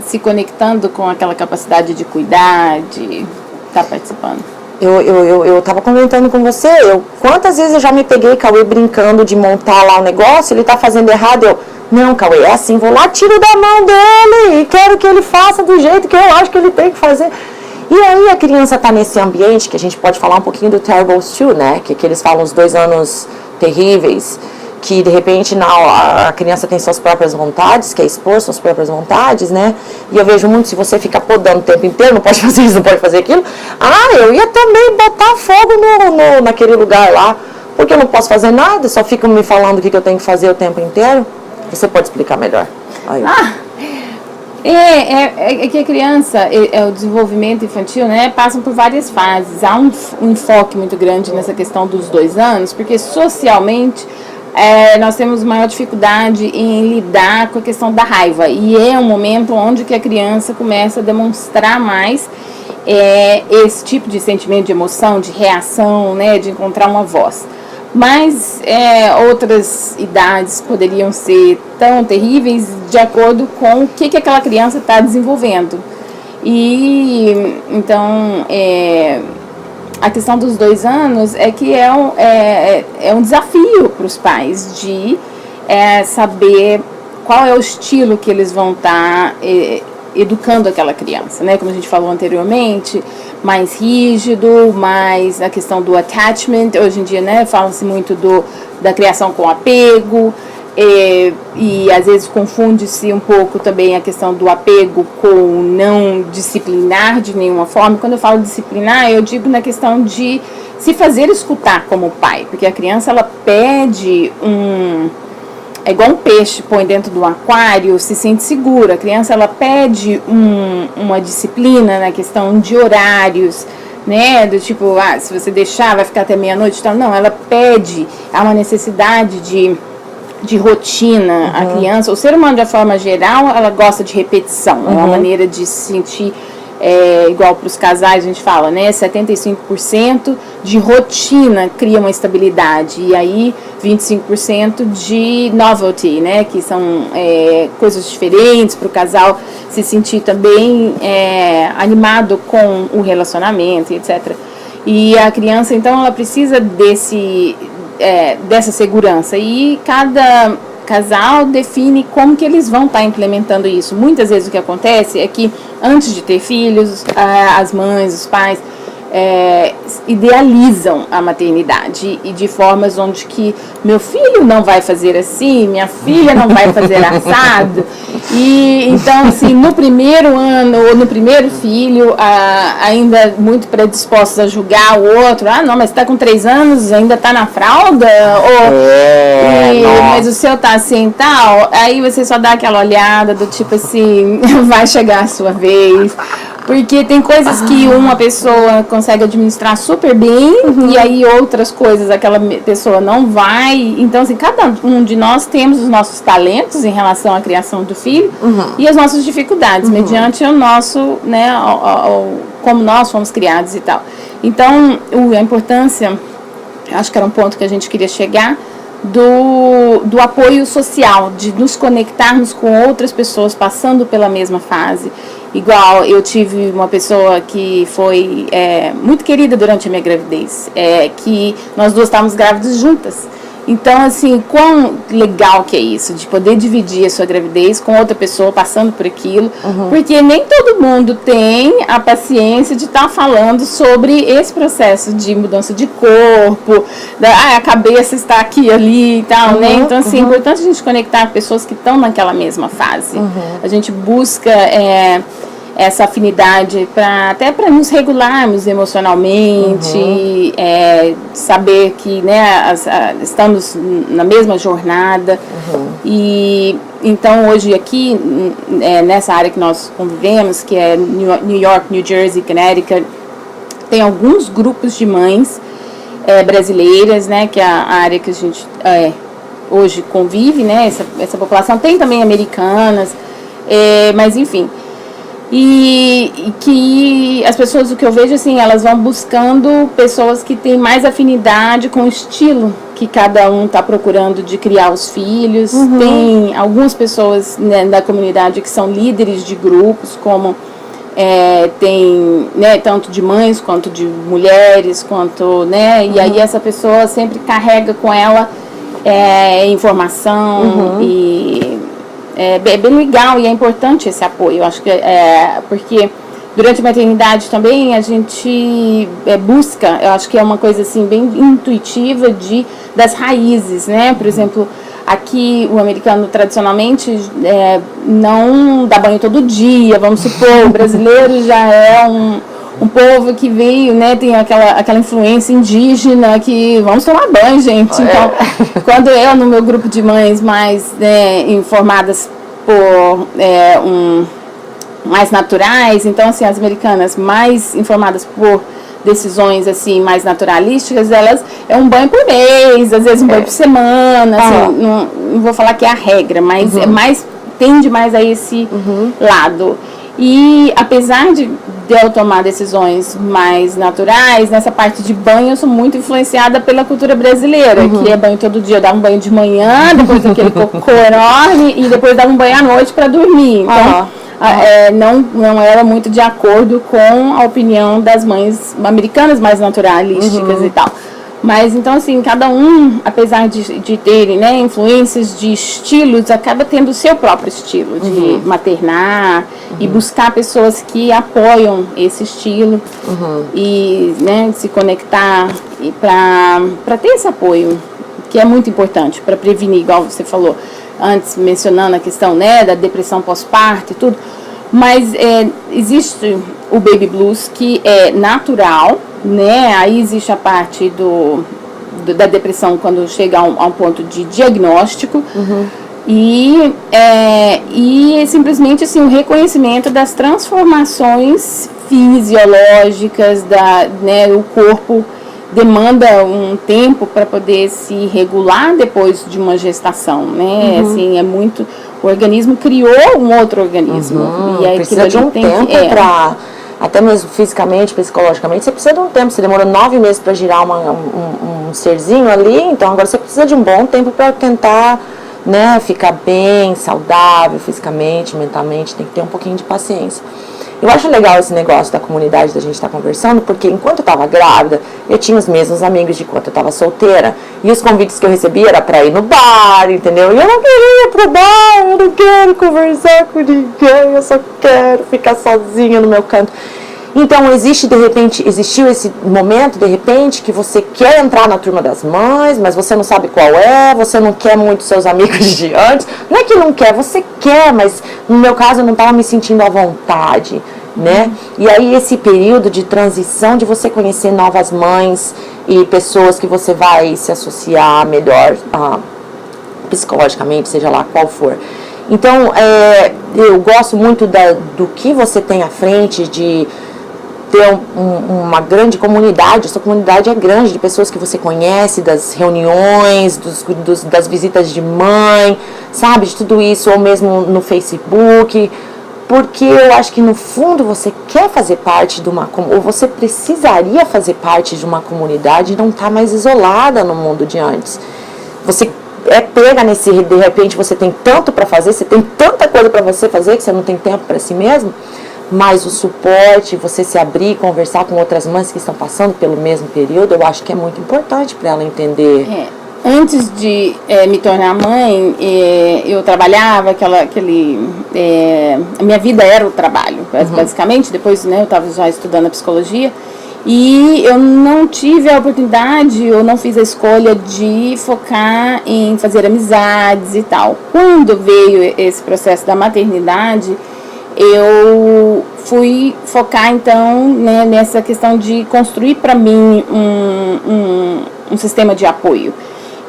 se conectando com aquela capacidade de cuidar, de estar participando. Eu tava comentando com você, quantas vezes eu já me peguei, Cauê, brincando de montar lá o negócio, ele tá fazendo errado, não, Cauê, é assim, vou lá, tiro da mão dele e quero que ele faça do jeito que eu acho que ele tem que fazer. E aí a criança tá nesse ambiente, que a gente pode falar um pouquinho do Terrible 2, né, que eles falam os 2 anos terríveis, que de repente a criança tem suas próprias vontades, quer expor suas próprias vontades, né? E eu vejo muito, se você ficar podando o tempo inteiro, não pode fazer isso, não pode fazer aquilo, eu ia também botar fogo naquele lugar lá, porque eu não posso fazer nada, só ficam me falando o que eu tenho que fazer o tempo inteiro. Você pode explicar melhor? É que a criança, o desenvolvimento infantil, né, passam por várias fases. Há um enfoque muito grande nessa questão dos 2 anos, porque socialmente nós temos maior dificuldade em lidar com a questão da raiva. E é um momento onde que a criança começa a demonstrar mais esse tipo de sentimento, de emoção, de reação, né, de encontrar uma voz. Mas outras idades poderiam ser tão terríveis de acordo com o que aquela criança está desenvolvendo. E então a questão dos 2 anos é que é um desafio para os pais de saber qual é o estilo que eles vão estar educando aquela criança, né? Como a gente falou anteriormente, mais rígido, mais a questão do attachment. Hoje em dia, né, fala-se muito da criação com apego, e às vezes confunde-se um pouco também a questão do apego com não disciplinar de nenhuma forma. Quando eu falo disciplinar, eu digo na questão de se fazer escutar como pai, porque a criança, ela pede é igual um peixe, põe dentro do aquário, se sente segura. A criança, ela pede uma disciplina na questão de horários, né? Do tipo, se você deixar, vai ficar até meia-noite. Então, não, ela pede, há uma necessidade de rotina. A criança, o ser humano, de uma forma geral, ela gosta de repetição. É uma maneira de se sentir igual para os casais, a gente fala, né? 75% de rotina cria uma estabilidade, e aí 25% de novelty, né? Que são coisas diferentes para o casal se sentir também animado com o relacionamento, etc. E a criança, então, ela precisa dessa segurança, e cada casal define como que eles vão estar implementando isso. Muitas vezes o que acontece é que antes de ter filhos, as mães, os pais idealizam a maternidade, e de formas onde que meu filho não vai fazer assim, minha filha não vai fazer assado. E então, assim, no primeiro ano ou no primeiro filho, ainda muito predispostos a julgar o outro. Não, mas está com 3 anos, ainda está na fralda? Mas o seu tá assim, tal. Aí você só dá aquela olhada do tipo assim, vai chegar a sua vez. Porque tem coisas que uma pessoa consegue administrar super bem, e aí outras coisas aquela pessoa não vai. Então, assim, cada um de nós temos os nossos talentos em relação à criação do filho, e as nossas dificuldades, mediante o nosso, né, como nós fomos criados e tal. Então, a importância, acho que era um ponto que a gente queria chegar, do apoio social, de nos conectarmos com outras pessoas passando pela mesma fase. Igual, eu tive uma pessoa que foi muito querida durante a minha gravidez, que nós duas estávamos grávidas juntas. Então, assim, quão legal que é isso, de poder dividir a sua gravidez com outra pessoa passando por aquilo, porque nem todo mundo tem a paciência de estar falando sobre esse processo de mudança de corpo, a cabeça está aqui, ali e tal, né? Então, assim, é importante a gente conectar pessoas que estão naquela mesma fase. A gente busca essa afinidade até para nos regularmos emocionalmente, saber que, né, estamos na mesma jornada. E então hoje aqui, nessa área que nós convivemos, que é New York, New Jersey, Connecticut, tem alguns grupos de mães brasileiras, né, que é a área que a gente hoje convive, né, essa população. Tem também americanas, mas enfim. E que as pessoas, o que eu vejo, assim, elas vão buscando pessoas que têm mais afinidade com o estilo que cada um está procurando de criar os filhos. Tem algumas pessoas, né, da comunidade que são líderes de grupos, como tem, né, tanto de mães quanto de mulheres, quanto, né, e aí essa pessoa sempre carrega com ela informação e... É bem legal, e é importante esse apoio. Eu acho que porque Durante a maternidade também a gente busca, eu acho que é uma coisa assim bem intuitiva das raízes, né? Por exemplo, aqui o americano tradicionalmente não dá banho todo dia, vamos supor, o brasileiro já é um povo que veio, né, tem aquela influência indígena que vamos tomar banho, gente. Então, quando eu, no meu grupo de mães mais informadas por mais naturais, então assim, as americanas mais informadas por decisões assim mais naturalísticas, elas é um banho por mês, às vezes um banho por semana, assim, não vou falar que é a regra, mas tende mais a esse lado. E apesar de eu tomar decisões mais naturais, nessa parte de banho eu sou muito influenciada pela cultura brasileira, que é banho todo dia. Eu dava um banho de manhã, depois daquele cocô enorme, e depois dava um banho à noite para dormir. Então, não era muito de acordo com a opinião das mães americanas mais naturalísticas e tal. Mas, então, assim, cada um, apesar de terem, né, influências de estilos, acaba tendo o seu próprio estilo de maternar e buscar pessoas que apoiam esse estilo e, né, se conectar para ter esse apoio, que é muito importante para prevenir, igual você falou antes, mencionando a questão, né, da depressão pós-parto e tudo. Mas existe o baby blues, que é natural, né? Aí existe a parte da depressão quando chega a um ponto de diagnóstico. E simplesmente assim, o reconhecimento das transformações fisiológicas, né, o corpo demanda um tempo para poder se regular depois de uma gestação, né? Assim, é muito... O organismo criou um outro organismo. E aí precisa de um tempo para... Até mesmo fisicamente, psicologicamente, você precisa de um tempo. Você demorou 9 meses para girar um serzinho ali, então agora você precisa de um bom tempo para tentar, né, ficar bem, saudável fisicamente, mentalmente. Tem que ter um pouquinho de paciência. Eu acho legal esse negócio da comunidade da gente estar conversando, porque enquanto eu estava grávida, eu tinha os mesmos amigos de quando eu estava solteira. E os convites que eu recebia era para ir no bar, entendeu? E eu não queria ir pro bar, eu não quero conversar com ninguém, eu só quero ficar sozinha no meu canto. Então, existiu esse momento, de repente, que você quer entrar na turma das mães, mas você não sabe qual é, você não quer muito seus amigos de antes. Não é que não quer, você quer, mas no meu caso eu não estava me sentindo à vontade, né? E aí esse período de transição, de você conhecer novas mães e pessoas que você vai se associar melhor psicologicamente, seja lá qual for. Então, eu gosto muito do que você tem à frente, de ter uma grande comunidade. A sua comunidade é grande, de pessoas que você conhece, das reuniões, das visitas de mãe, sabe, de tudo isso, ou mesmo no Facebook, porque eu acho que no fundo você quer fazer parte de ou você precisaria fazer parte de uma comunidade e não estar mais isolada no mundo de antes. Você pega de repente você tem tanto para fazer, você tem tanta coisa para você fazer que você não tem tempo para si mesmo. Mas o suporte, você se abrir, conversar com outras mães que estão passando pelo mesmo período, eu acho que é muito importante para ela entender. Antes de me tornar mãe, eu trabalhava, a minha vida era o trabalho, basicamente. Depois, né, eu estava já estudando a psicologia e eu não tive a oportunidade, eu não fiz a escolha de focar em fazer amizades e tal. Quando veio esse processo da maternidade, eu fui focar então, né, nessa questão de construir para mim um sistema de apoio.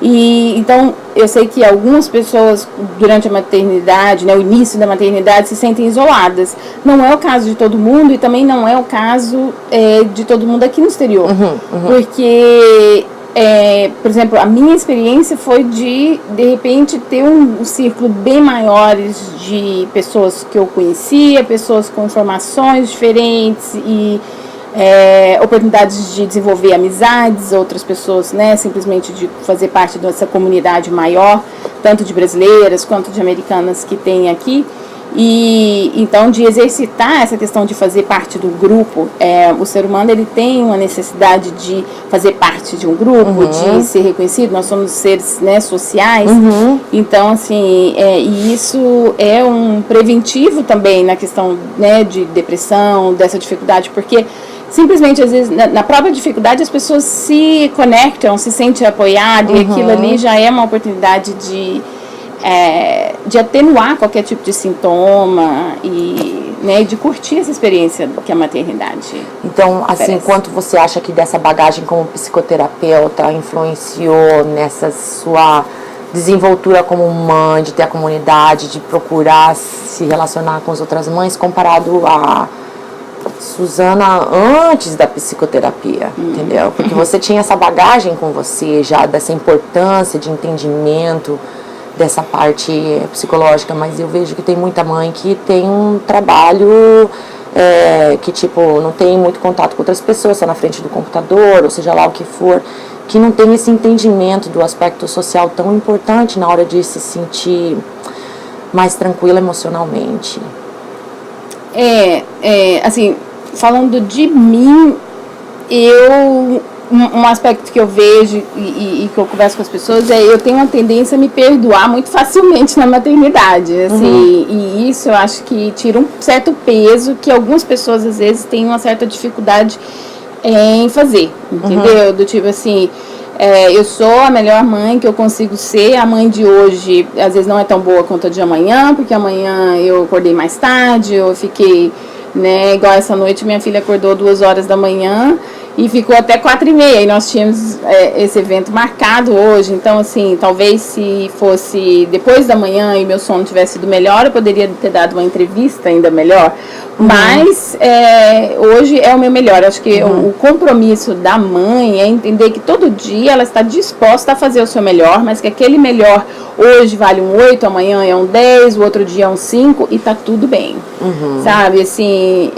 E então eu sei que algumas pessoas durante a maternidade, né, o início da maternidade, se sentem isoladas. Não é o caso de todo mundo e também não é o caso de todo mundo aqui no exterior. Porque por exemplo, a minha experiência foi de repente, ter um círculo bem maior de pessoas que eu conhecia, pessoas com informações diferentes e oportunidades de desenvolver amizades, outras pessoas, né, simplesmente de fazer parte dessa comunidade maior, tanto de brasileiras quanto de americanas que tem aqui. E então, de exercitar essa questão de fazer parte do grupo, o ser humano ele tem uma necessidade de fazer parte de um grupo, de ser reconhecido. Nós somos seres, né, sociais. Então, assim, e isso é um preventivo também na questão, né, de depressão, dessa dificuldade, porque simplesmente, às vezes, na própria dificuldade, as pessoas se conectam, se sentem apoiadas, e aquilo ali já é uma oportunidade de atenuar qualquer tipo de sintoma e, né, de curtir essa experiência que a maternidade Então, assim, oferece. quanto você acha que dessa bagagem como psicoterapeuta influenciou nessa sua desenvoltura como mãe, de ter a comunidade, de procurar se relacionar com as outras mães, comparado a Suzana antes da psicoterapia, entendeu? Porque você tinha essa bagagem com você já, dessa importância de entendimento dessa parte psicológica, mas eu vejo que tem muita mãe que tem um trabalho que, tipo, não tem muito contato com outras pessoas, está na frente do computador, ou seja lá o que for, que não tem esse entendimento do aspecto social tão importante na hora de se sentir mais tranquila emocionalmente. Assim, falando de mim, um aspecto que eu vejo e que eu converso com as pessoas eu tenho uma tendência a me perdoar muito facilmente na maternidade, assim, e isso eu acho que tira um certo peso que algumas pessoas às vezes têm uma certa dificuldade em fazer, entendeu? Do tipo assim, eu sou a melhor mãe que eu consigo ser, a mãe de hoje às vezes não é tão boa quanto a de amanhã, porque amanhã eu acordei mais tarde, eu fiquei, né, igual essa noite minha filha acordou 2 horas da manhã e ficou até 4h30, e nós tínhamos esse evento marcado hoje, então assim, talvez se fosse depois da manhã e meu sono tivesse sido melhor, eu poderia ter dado uma entrevista ainda melhor, mas hoje é o meu melhor. Acho que o compromisso da mãe é entender que todo dia ela está disposta a fazer o seu melhor, mas que aquele melhor hoje vale um 8, amanhã é um 10, o outro dia é um 5 e tá tudo bem, sabe, assim,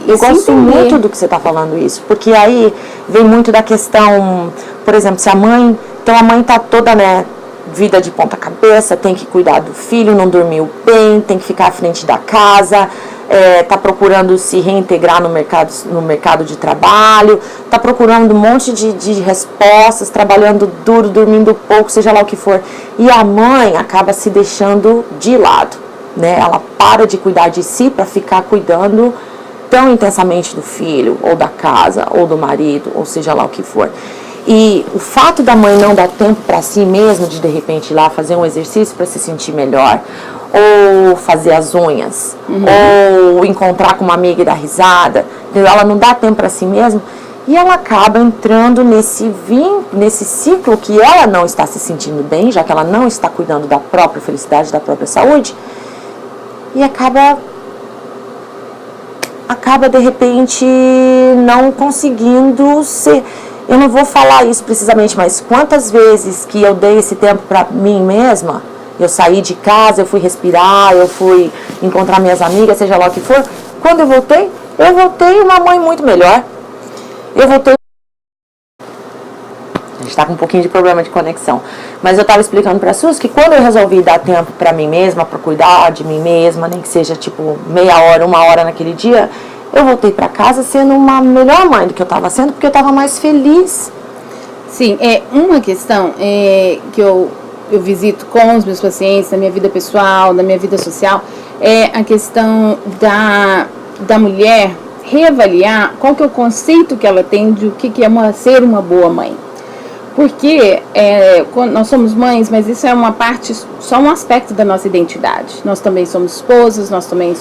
eu gosto muito do que você está falando isso, porque aí vem muito da questão, por exemplo, se a mãe, então a mãe tá toda, né, vida de ponta cabeça, tem que cuidar do filho, não dormiu bem, tem que ficar à frente da casa, tá procurando se reintegrar no mercado de trabalho, tá procurando um monte de respostas, trabalhando duro, dormindo pouco, seja lá o que for, e a mãe acaba se deixando de lado, né? Ela para de cuidar de si para ficar cuidando tão intensamente do filho, ou da casa, ou do marido, ou seja lá o que for. E o fato da mãe não dar tempo para si mesma, de repente ir lá fazer um exercício para se sentir melhor, ou fazer as unhas, ou encontrar com uma amiga e dar risada, entendeu? Ela não dá tempo para si mesma, e ela acaba entrando nesse ciclo que ela não está se sentindo bem, já que ela não está cuidando da própria felicidade, da própria saúde, e acaba de repente não conseguindo ser. Eu não vou falar isso precisamente, mas quantas vezes que eu dei esse tempo para mim mesma, eu saí de casa, eu fui respirar, eu fui encontrar minhas amigas, seja lá o que for, quando eu voltei uma mãe muito melhor. Eu voltei. A gente tá com um pouquinho de problema de conexão, mas eu tava explicando pra Sus que quando eu resolvi dar tempo pra mim mesma, pra cuidar de mim mesma, nem que seja tipo meia hora, 1 hora naquele dia, eu voltei pra casa sendo uma melhor mãe do que eu tava sendo, porque eu tava mais feliz. Sim, uma questão que eu visito com os meus pacientes, na minha vida pessoal, na minha vida social, é a questão da mulher reavaliar qual que é o conceito que ela tem de o que é ser uma boa mãe. Porque nós somos mães, mas isso é uma parte, só um aspecto da nossa identidade. Nós também somos esposas, nós também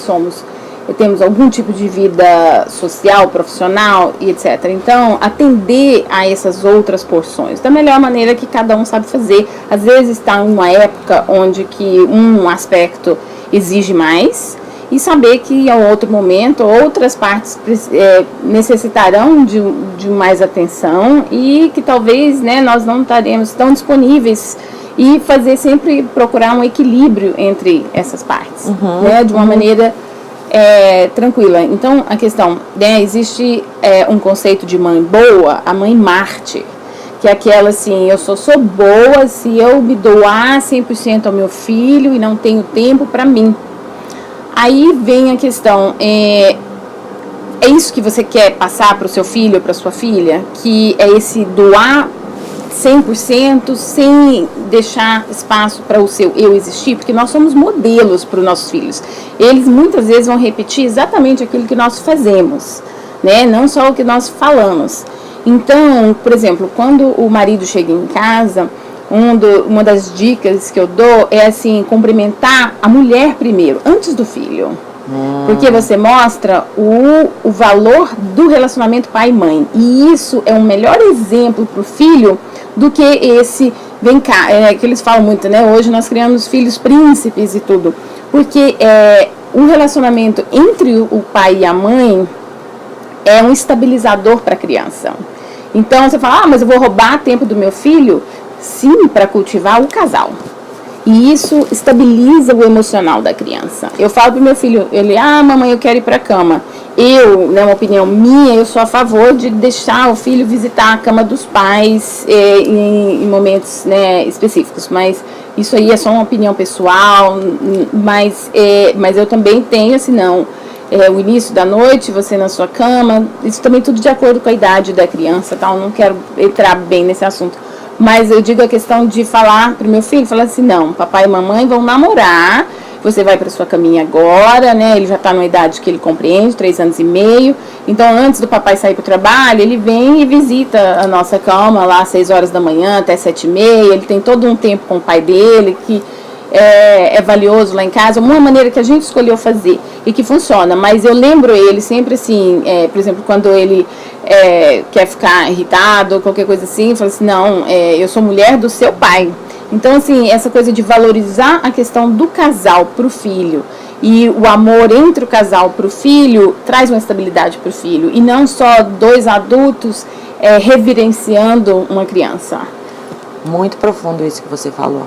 temos algum tipo de vida social, profissional e etc. Então, atender a essas outras porções da melhor maneira que cada um sabe fazer. Às vezes está em uma época onde que um aspecto exige mais, e saber que em outro momento outras partes necessitarão de mais atenção, e que talvez, né, nós não estaremos tão disponíveis, e fazer sempre procurar um equilíbrio entre essas partes, né, de uma maneira tranquila. Então a questão, né, existe um conceito de mãe boa, a mãe mártir, que é aquela assim, eu sou boa se eu me doar 100% ao meu filho e não tenho tempo para mim. Aí vem a questão, é isso que você quer passar para o seu filho ou para sua filha? Que é esse doar 100% sem deixar espaço para o seu eu existir? Porque nós somos modelos para os nossos filhos. Eles muitas vezes vão repetir exatamente aquilo que nós fazemos, né? Não só o que nós falamos. Então, por exemplo, quando o marido chega em casa, uma das dicas que eu dou é assim, cumprimentar a mulher primeiro, antes do filho. Porque você mostra o valor do relacionamento pai e mãe. E isso é um melhor exemplo para o filho do que esse, vem cá, que eles falam muito, né? Hoje nós criamos filhos príncipes e tudo. Porque o relacionamento entre o pai e a mãe é um estabilizador para a criança. Então você fala, mas eu vou roubar tempo do meu filho? Sim, para cultivar o casal. E isso estabiliza o emocional da criança. Eu falo pro meu filho, ele, mamãe, eu quero ir pra cama. Eu, né, uma opinião minha, eu sou a favor de deixar o filho visitar a cama dos pais em momentos, né, específicos. Mas isso aí é só uma opinião pessoal, mas eu também tenho, assim, não, o início da noite, você na sua cama, isso também tudo de acordo com a idade da criança, tal. Não quero entrar bem nesse assunto. Mas eu digo a questão de falar pro meu filho, falar assim, não, papai e mamãe vão namorar, você vai para sua caminha agora, né? Ele já está numa idade que ele compreende, 3 anos e meio. Então, antes do papai sair para o trabalho, ele vem e visita a nossa cama lá às 6 horas da manhã até 7h30. Ele tem todo um tempo com o pai dele, que é valioso lá em casa. Uma maneira que a gente escolheu fazer e que funciona. Mas eu lembro ele sempre assim, por exemplo, quando ele quer ficar irritado ou qualquer coisa assim, fala assim, não, eu sou mulher do seu pai. Então, assim, essa coisa de valorizar a questão do casal para o filho e o amor entre o casal para o filho traz uma estabilidade para o filho. E não só 2 adultos reverenciando uma criança. Muito profundo isso que você falou.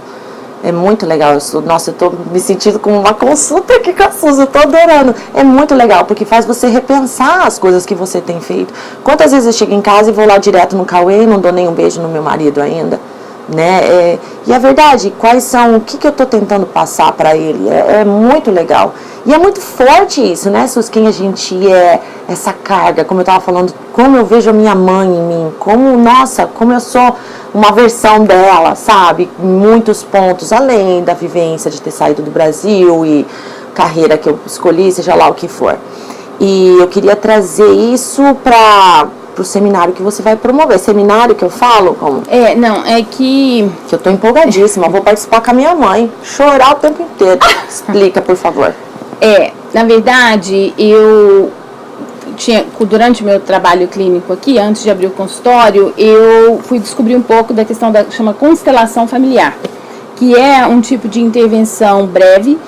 É muito legal. Nossa, eu tô me sentindo como uma consulta aqui com a Suzy, eu tô adorando. É muito legal, porque faz você repensar as coisas que você tem feito. Quantas vezes eu chego em casa e vou lá direto no Cauê e não dou nem um beijo no meu marido ainda? Né? E a verdade, o que eu tô tentando passar para ele? É muito legal. E é muito forte isso, né, Sus? Quem a gente essa carga, como eu tava falando, como eu vejo a minha mãe em mim, como eu sou uma versão dela, sabe? Em muitos pontos, além da vivência de ter saído do Brasil e carreira que eu escolhi, seja lá o que for. E eu queria trazer isso para o seminário que você vai promover. Seminário que eu falo? Como? Que eu tô empolgadíssima, vou participar com a minha mãe, chorar o tempo inteiro. Explica, por favor. Na verdade, durante o meu trabalho clínico aqui, antes de abrir o consultório, eu fui descobrir um pouco da questão chama constelação familiar, que é um tipo de intervenção breve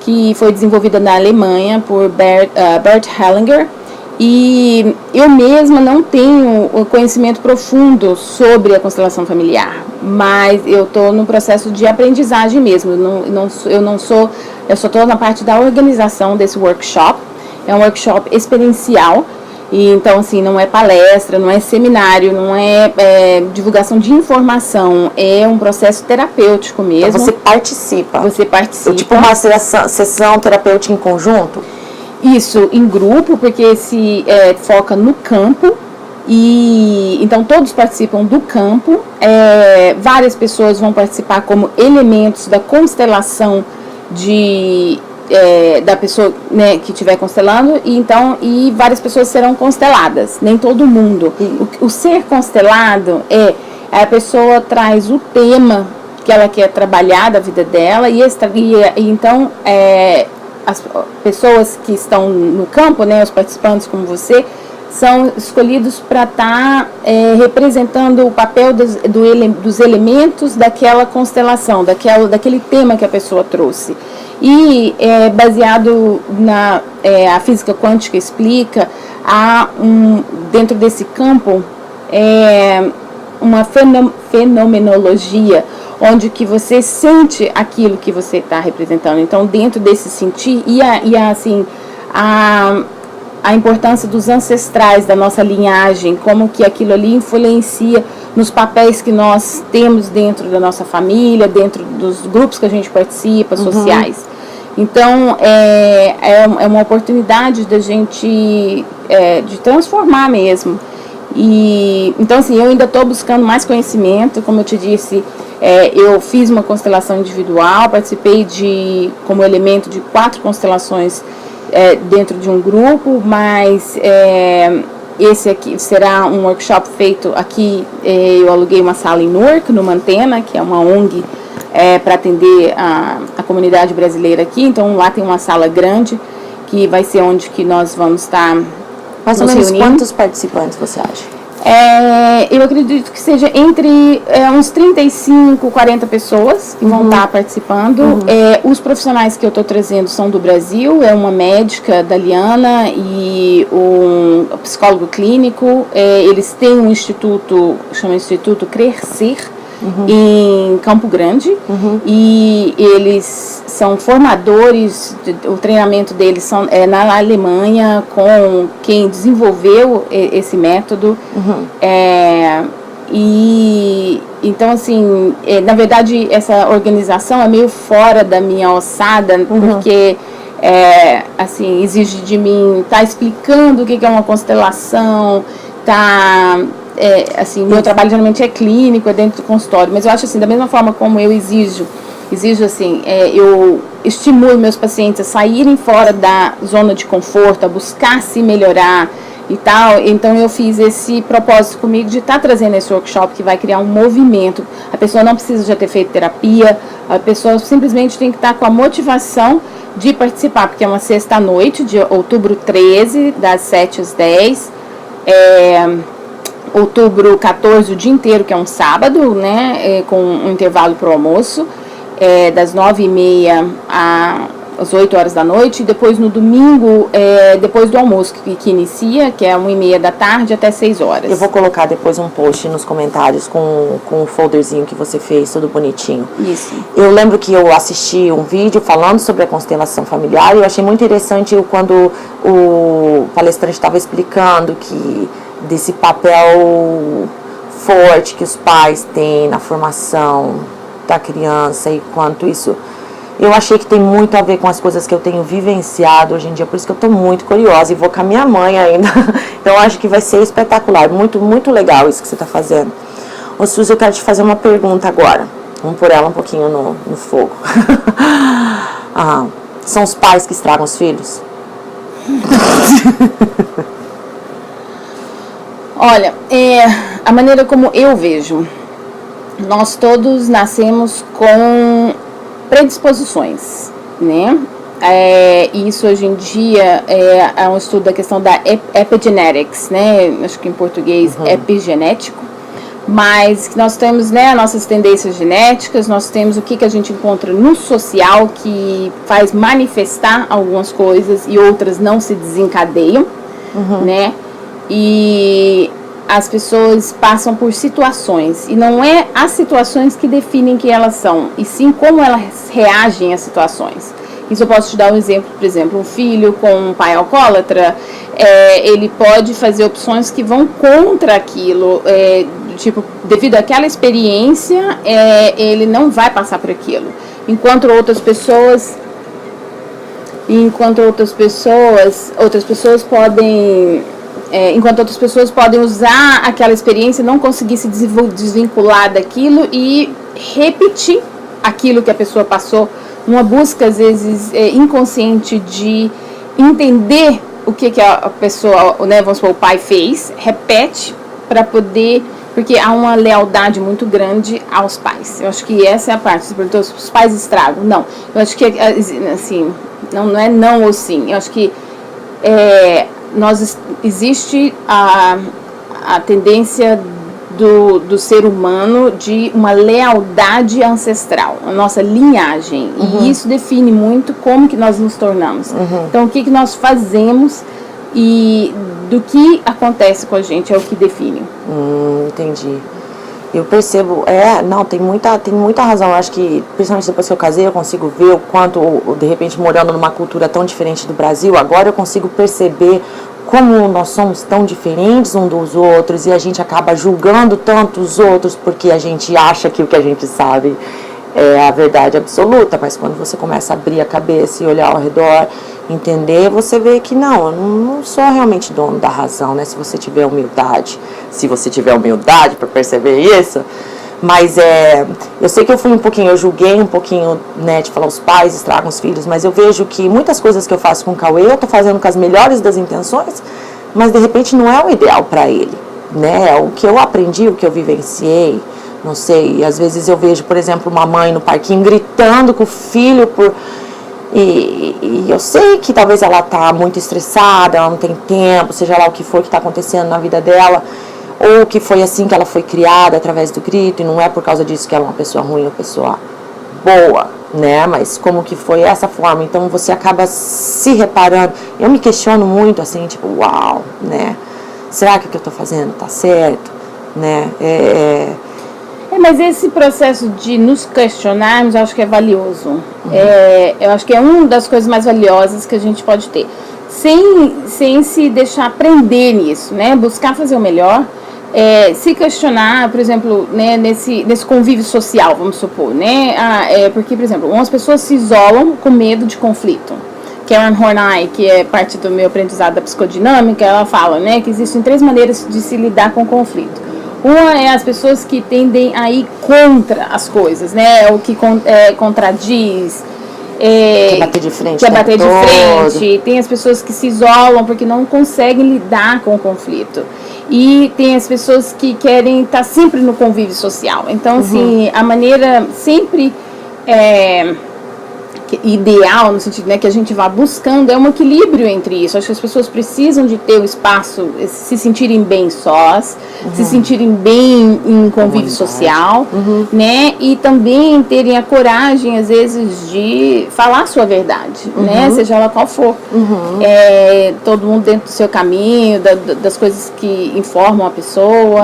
que foi desenvolvida na Alemanha por Bert Hellinger. E eu mesma não tenho conhecimento profundo sobre a constelação familiar, mas eu estou no processo de aprendizagem mesmo. Eu só estou na parte da organização desse workshop. É um workshop experiencial, e então assim, não é palestra, não é seminário, não é divulgação de informação, é um processo terapêutico mesmo. Então você participa. Tipo uma sessão terapêutica em conjunto? Isso, em grupo, porque se foca no campo, e então todos participam do campo, várias pessoas vão participar como elementos da constelação da pessoa, né, que estiver constelando, e várias pessoas serão consteladas, nem todo mundo. O ser constelado a pessoa traz o tema que ela quer trabalhar da vida dela, e então as pessoas que estão no campo, né, os participantes como você, são escolhidos para estar representando o papel dos elementos daquela constelação, daquele tema que a pessoa trouxe. E baseado a física quântica explica, dentro desse campo, uma fenomenologia, onde que você sente aquilo que você está representando. Então, dentro desse sentir, a importância dos ancestrais da nossa linhagem, como que aquilo ali influencia nos papéis que nós temos dentro da nossa família, dentro dos grupos que a gente participa, sociais. Então, é uma oportunidade da gente de transformar mesmo. E, então, assim, eu ainda estou buscando mais conhecimento, como eu te disse, eu fiz uma constelação individual, participei como elemento de 4 constelações dentro de um grupo, mas esse aqui será um workshop feito aqui, eu aluguei uma sala em Newark, no Mantena, que é uma ONG para atender a comunidade brasileira aqui, então lá tem uma sala grande, que vai ser onde que nós vamos estar mais ou menos quantos participantes você acha? Eu acredito que seja entre uns 35, 40 pessoas que vão estar participando. Os profissionais que eu estou trazendo são do Brasil, uma médica, Daliana, e um psicólogo clínico. Eles têm um instituto, chama Instituto Crescer, em Campo Grande, e eles são formadores, o treinamento deles na Alemanha, com quem desenvolveu esse método. E então, assim, na verdade, essa organização é meio fora da minha alçada, porque assim, exige de mim estar explicando o que é uma constelação, assim, meu trabalho geralmente é clínico, é dentro do consultório, mas eu acho assim, da mesma forma como eu exijo assim, eu estimulo meus pacientes a saírem fora da zona de conforto, a buscar se melhorar e tal, então eu fiz esse propósito comigo de estar trazendo esse workshop que vai criar um movimento. A pessoa não precisa já ter feito terapia, a pessoa simplesmente tem que estar com a motivação de participar, porque é uma sexta-noite, de outubro 13, das 7 às 10, outubro 14, o dia inteiro, que é um sábado, né, com um intervalo para o almoço, das 9h30 às 8 horas da noite, e depois no domingo, depois do almoço, que inicia, que é 1h30 da tarde até 6 horas. Eu vou colocar depois um post nos comentários com o folderzinho que você fez, tudo bonitinho. Isso. Eu lembro que eu assisti um vídeo falando sobre a constelação familiar, e eu achei muito interessante quando o palestrante estava explicando que desse papel forte que os pais têm na formação da criança e quanto isso, eu achei que tem muito a ver com as coisas que eu tenho vivenciado hoje em dia, por isso que eu estou muito curiosa e vou com a minha mãe ainda, então eu acho que vai ser espetacular, muito, muito legal isso que você está fazendo. Ô Suzy, eu quero te fazer uma pergunta agora, vamos pôr ela um pouquinho no fogo. São os pais que estragam os filhos? Olha, a maneira como eu vejo, nós todos nascemos com predisposições, né? Isso hoje em dia é um estudo da questão da epigenetics, né? Acho que em português epigenético, mas que nós temos, né, as nossas tendências genéticas, nós temos o que a gente encontra no social que faz manifestar algumas coisas e outras não se desencadeiam, né? E as pessoas passam por situações, e não é as situações que definem quem elas são, e sim como elas reagem às situações. Isso eu posso te dar um exemplo, por exemplo, um filho com um pai alcoólatra, ele pode fazer opções que vão contra aquilo, tipo, devido àquela experiência, ele não vai passar por aquilo, enquanto outras pessoas podem usar aquela experiência, não conseguir se desvincular daquilo e repetir aquilo que a pessoa passou, uma busca às vezes inconsciente de entender o que a pessoa, né, vamos supor, o pai fez, repete para poder, porque há uma lealdade muito grande aos pais. Eu acho que essa é a parte. Você perguntou se os pais estragam. Não, eu acho que assim, não é não ou sim. Eu acho que existe a tendência do ser humano de uma lealdade ancestral, a nossa linhagem, e isso define muito como que nós nos tornamos. Então, o que nós fazemos e do que acontece com a gente é o que define. Entendi. Eu percebo, tem muita razão. Eu acho que, principalmente depois que eu casei, eu consigo ver o quanto, de repente, morando numa cultura tão diferente do Brasil, agora eu consigo perceber como nós somos tão diferentes uns dos outros e a gente acaba julgando tanto os outros porque a gente acha que o que a gente sabe é a verdade absoluta, mas quando você começa a abrir a cabeça e olhar ao redor, entender, você vê que não, eu não sou realmente dono da razão, né? Se você tiver humildade para perceber isso. Mas eu sei que eu julguei um pouquinho, né, de falar os pais estragam os filhos, mas eu vejo que muitas coisas que eu faço com o Cauê, eu tô fazendo com as melhores das intenções, mas de repente não é o ideal para ele, né? O que eu aprendi, o que eu vivenciei, não sei, às vezes eu vejo, por exemplo, uma mãe no parquinho gritando com o filho e eu sei que talvez ela tá muito estressada, ela não tem tempo, seja lá o que for que está acontecendo na vida dela, ou que foi assim que ela foi criada, através do grito, e não é por causa disso que ela é uma pessoa ruim ou pessoa boa, né? Mas como que foi essa forma, então você acaba se reparando. Eu me questiono muito, assim, tipo, uau, né? Será que o que eu tô fazendo tá certo, né? Mas esse processo de nos questionarmos, eu acho que é valioso. Eu acho que é uma das coisas mais valiosas que a gente pode ter. Sem se deixar prender nisso, né? Buscar fazer o melhor. Se questionar, por exemplo, né, nesse convívio social, vamos supor, né? Porque, por exemplo, umas pessoas se isolam com medo de conflito. Karen Horney, que é parte do meu aprendizado da psicodinâmica, ela fala, né, que existem 3 maneiras de se lidar com conflito. Uma é as pessoas que tendem a ir contra as coisas, né? O que contradiz. Quer bater de frente. Quer bater de frente. Tem as pessoas que se isolam porque não conseguem lidar com o conflito. E tem as pessoas que querem estar sempre no convívio social. Então, assim, a maneira sempre ideal, no sentido, né, que a gente vá buscando, é um equilíbrio entre isso. Acho que as pessoas precisam de ter o espaço, se sentirem bem sós, se sentirem bem em convívio social, né, e também terem a coragem, às vezes, de falar a sua verdade, né, seja ela qual for. Todo mundo dentro do seu caminho, das coisas que informam a pessoa.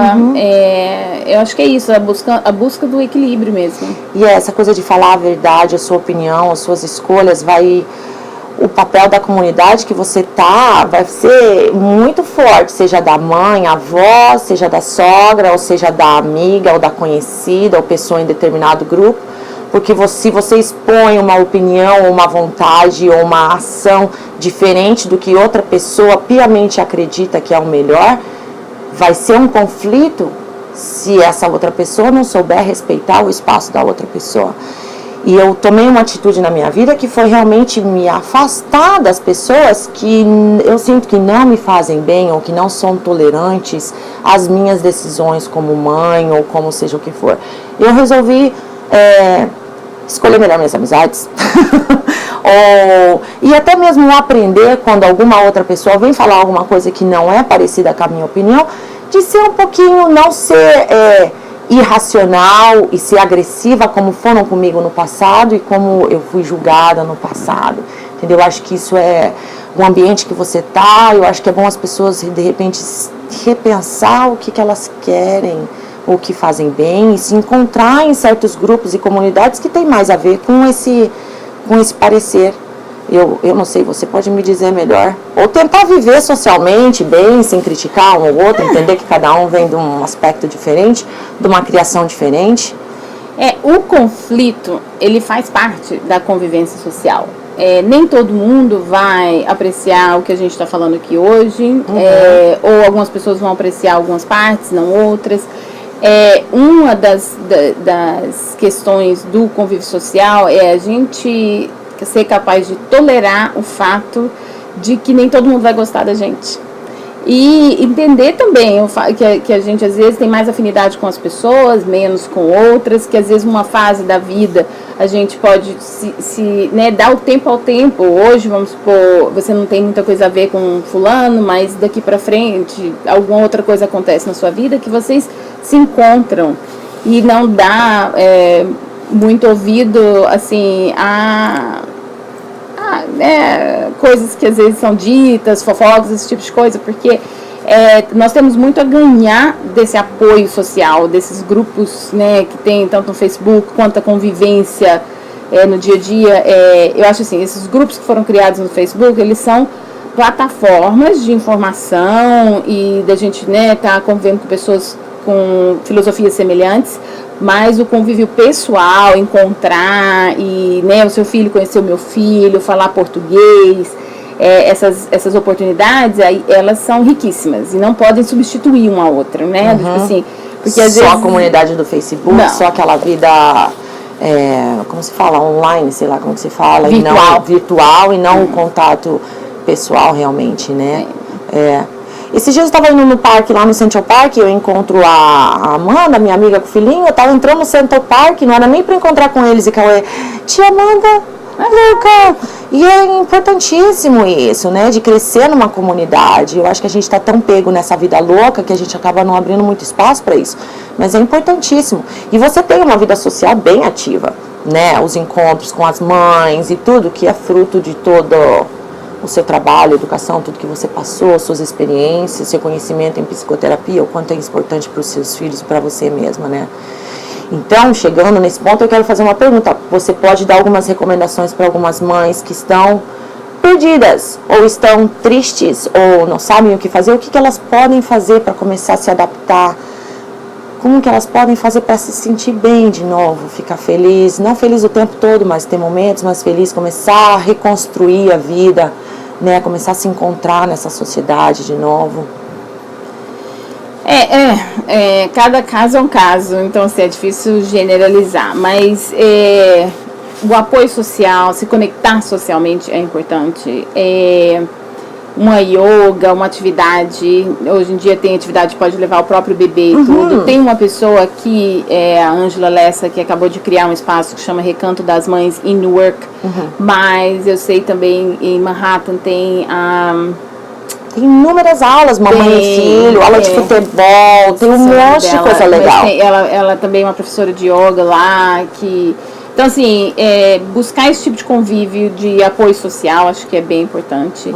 Eu acho que é isso, a busca do equilíbrio mesmo. E essa coisa de falar a verdade, a sua opinião, as suas escolhas, o papel da comunidade que você vai ser muito forte, seja da mãe, avó, seja da sogra, ou seja da amiga, ou da conhecida, ou pessoa em determinado grupo, porque se você expõe uma opinião, ou uma vontade, ou uma ação diferente do que outra pessoa piamente acredita que é o melhor, vai ser um conflito se essa outra pessoa não souber respeitar o espaço da outra pessoa. E eu tomei uma atitude na minha vida que foi realmente me afastar das pessoas que eu sinto que não me fazem bem ou que não são tolerantes às minhas decisões como mãe ou como seja o que for. Eu resolvi escolher melhor minhas amizades. E até mesmo aprender quando alguma outra pessoa vem falar alguma coisa que não é parecida com a minha opinião, de ser um pouquinho, não ser irracional e ser agressiva como foram comigo no passado e como eu fui julgada no passado, entendeu? Eu acho que isso é um ambiente que você eu acho que é bom as pessoas de repente repensar o que elas querem, o que fazem bem e se encontrar em certos grupos e comunidades que tem mais a ver com esse parecer. Eu não sei, você pode me dizer melhor. Ou tentar viver socialmente bem, sem criticar um ou outro, entender que cada um vem de um aspecto diferente, de uma criação diferente. O conflito, ele faz parte da convivência social. Nem todo mundo vai apreciar o que a gente está falando aqui hoje, ou algumas pessoas vão apreciar algumas partes, não outras. Uma das questões do convívio social é a gente ser capaz de tolerar o fato de que nem todo mundo vai gostar da gente. E entender também que a gente às vezes tem mais afinidade com as pessoas, menos com outras, que às vezes uma fase da vida a gente pode né, dar o tempo ao tempo. Hoje, vamos supor, você não tem muita coisa a ver com fulano, mas daqui pra frente alguma outra coisa acontece na sua vida que vocês se encontram e não dá muito ouvido assim coisas que às vezes são ditas, fofocas, esse tipo de coisa, porque nós temos muito a ganhar desse apoio social, desses grupos, né, que tem tanto no Facebook quanto a convivência no dia a dia. Eu acho assim, esses grupos que foram criados no Facebook, eles são plataformas de informação e da gente, né, tá convivendo com pessoas com filosofias semelhantes, mas o convívio pessoal, encontrar e, né, o seu filho conhecer o meu filho, falar português, essas oportunidades, aí, elas são riquíssimas e não podem substituir uma a outra, né? Tipo assim, porque às vezes a comunidade do Facebook, não. Só aquela vida, como se fala, online, sei lá como que se fala, virtual e não o contato pessoal realmente, né? Esses dias eu estava indo no parque, lá no Central Park, eu encontro a Amanda, minha amiga com o filhinho, eu estava entrando no Central Park, não era nem para encontrar com eles e Cauê, tia Amanda, Luca, e é importantíssimo isso, né, de crescer numa comunidade. Eu acho que a gente está tão pego nessa vida louca que a gente acaba não abrindo muito espaço para isso, mas é importantíssimo. E você tem uma vida social bem ativa, né, os encontros com as mães e tudo que é fruto de todo o seu trabalho, educação, tudo que você passou, suas experiências, seu conhecimento em psicoterapia, o quanto é importante para os seus filhos e para você mesma, né? Então, chegando nesse ponto, eu quero fazer uma pergunta. Você pode dar algumas recomendações para algumas mães que estão perdidas, ou estão tristes, ou não sabem o que fazer? O que elas podem fazer para começar a se adaptar? Como que elas podem fazer para se sentir bem de novo, ficar feliz? Não feliz o tempo todo, mas ter momentos mais felizes, começar a reconstruir a vida, né? Começar a se encontrar nessa sociedade de novo. Cada caso é um caso, então assim, é difícil generalizar, mas o apoio social, se conectar socialmente é importante. Uma yoga, uma atividade, hoje em dia tem atividade, pode levar o próprio bebê e tudo. Tem uma pessoa aqui, a Ângela Lessa, que acabou de criar um espaço que chama Recanto das Mães in Newark, mas eu sei também em Manhattan tem tem inúmeras aulas, mamãe e filho, aula de futebol, tem um monte de coisa legal. Ela também é uma professora de yoga lá, então, assim, buscar esse tipo de convívio, de apoio social, acho que é bem importante.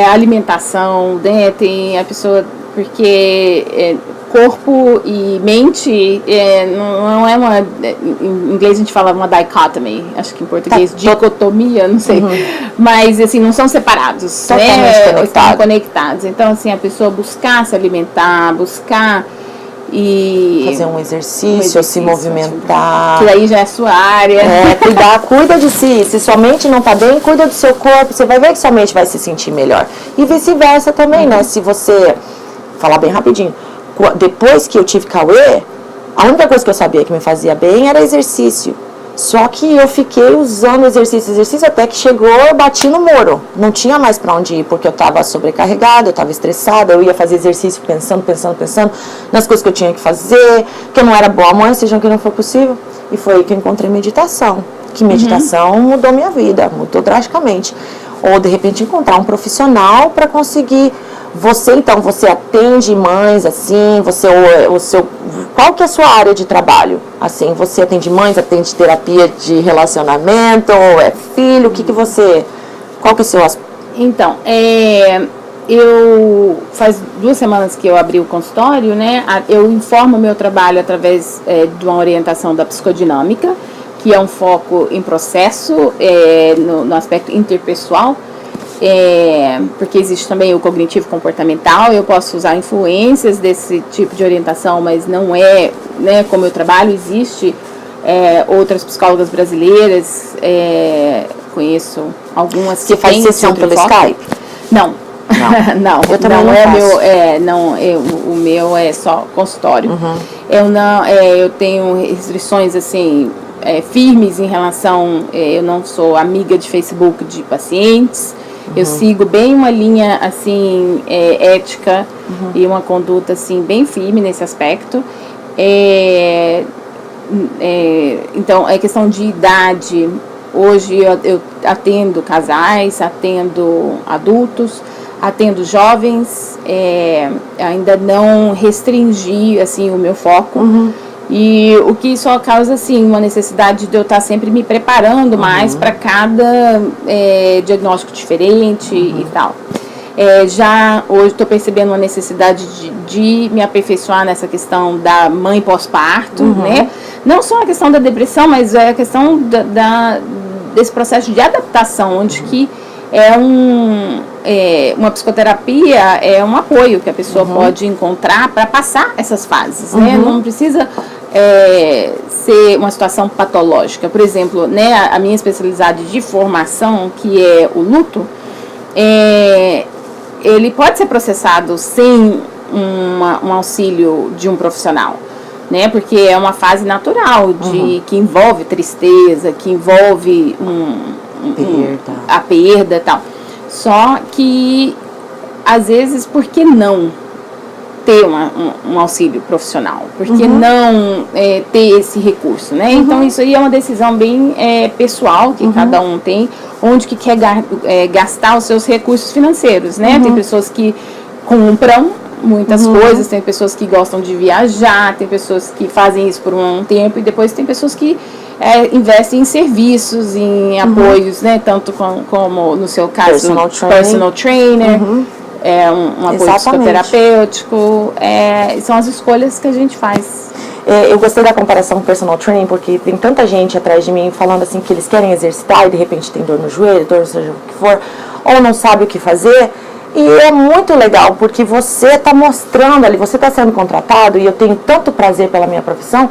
Alimentação, né, tem a pessoa, porque corpo e mente não é uma... Em inglês a gente fala uma dichotomy, acho que em português dicotomia, não sei. Mas, assim, não são separados, né? Estão conectados. Então, assim, a pessoa buscar se alimentar, buscar... E fazer um exercício, se movimentar. Que aí já é sua área. Cuida de si. Se sua mente não tá bem, cuida do seu corpo. Você vai ver que sua mente vai se sentir melhor. E vice-versa também, né? Se você... Falar bem rapidinho. Depois que eu tive Cauê, a única coisa que eu sabia que me fazia bem era exercício. Só que eu fiquei usando exercício até que chegou, eu bati no muro. Não tinha mais pra onde ir, porque eu tava sobrecarregada, eu tava estressada, eu ia fazer exercício pensando nas coisas que eu tinha que fazer, que eu não era boa mãe, seja o que não for possível. E foi aí que eu encontrei meditação. Que meditação mudou minha vida, mudou drasticamente. Ou, de repente, encontrar um profissional para conseguir... Você atende mães, assim, qual que é a sua área de trabalho? Assim, você atende mães, atende terapia de relacionamento, é filho, qual que é o seu aspecto? Então, faz 2 semanas que eu abri o consultório, né, eu informo o meu trabalho através de uma orientação da psicodinâmica, que é um foco em processo, no aspecto interpessoal, porque existe também o cognitivo comportamental. Eu posso usar influências desse tipo de orientação, mas não é, né, como eu trabalho. Existe outras psicólogas brasileiras, conheço algumas que faz sessão pelo Skype? Não. Eu também não faço. O meu é só consultório. Eu tenho restrições assim firmes em relação, eu não sou amiga de Facebook de pacientes. Eu sigo bem uma linha assim ética e uma conduta assim bem firme nesse aspecto. Então, é questão de idade. Hoje eu atendo casais, atendo adultos, atendo jovens. Ainda não restringi assim o meu foco. E o que só causa, assim, uma necessidade de eu estar sempre me preparando mais para cada diagnóstico diferente e tal. Já hoje estou percebendo uma necessidade de me aperfeiçoar nessa questão da mãe pós-parto, né? Não só a questão da depressão, mas a questão desse processo de adaptação, onde que uma psicoterapia é um apoio que a pessoa pode encontrar para passar essas fases, né? Não precisa ser uma situação patológica. Por exemplo, né, a minha especialidade de formação, que é o luto, ele pode ser processado sem um auxílio de um profissional, né? Porque é uma fase natural que envolve tristeza, que envolve a perda e tal. Só que, às vezes, por que não ter um auxílio profissional? Por que não ter esse recurso, né? Então, isso aí é uma decisão bem pessoal que cada um tem, onde que quer gastar os seus recursos financeiros, né? Tem pessoas que compram muitas coisas, tem pessoas que gostam de viajar, tem pessoas que fazem isso por um tempo, e depois tem pessoas que investem em serviços, em apoios, né? Tanto como no seu caso, personal trainer, um apoio psicoterapêutico, são as escolhas que a gente faz. Eu gostei da comparação com personal training, porque tem tanta gente atrás de mim falando assim que eles querem exercitar e de repente tem dor no joelho, dor seja o que for, ou não sabe o que fazer. E é muito legal, porque você está mostrando ali, você está sendo contratado, e eu tenho tanto prazer pela minha profissão,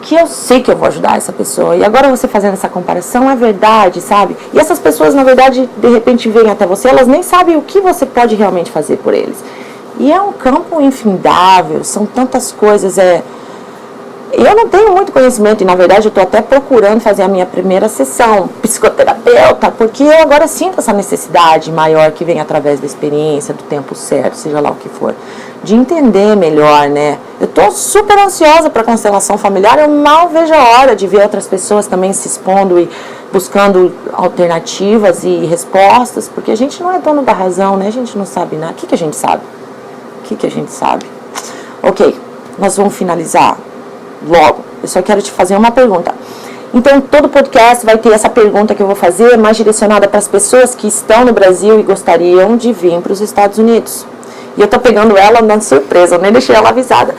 que eu sei que eu vou ajudar essa pessoa. E agora você fazendo essa comparação, é verdade, sabe? E essas pessoas, na verdade, de repente vêm até você, elas nem sabem o que você pode realmente fazer por eles. E é um campo infindável, são tantas coisas, Eu não tenho muito conhecimento e, na verdade, eu estou até procurando fazer a minha primeira sessão psicoterapeuta, porque eu agora sinto essa necessidade maior que vem através da experiência, do tempo certo, seja lá o que for, de entender melhor, né? Eu estou super ansiosa para a constelação familiar, eu mal vejo a hora de ver outras pessoas também se expondo e buscando alternativas e respostas, porque a gente não é dono da razão, né? A gente não sabe nada. O que a gente sabe? O que a gente sabe? Ok, nós vamos finalizar logo. Eu só quero te fazer uma pergunta. Então, todo podcast vai ter essa pergunta que eu vou fazer, mais direcionada para as pessoas que estão no Brasil e gostariam de vir para os Estados Unidos. E eu tô pegando ela na surpresa, eu nem deixei ela avisada.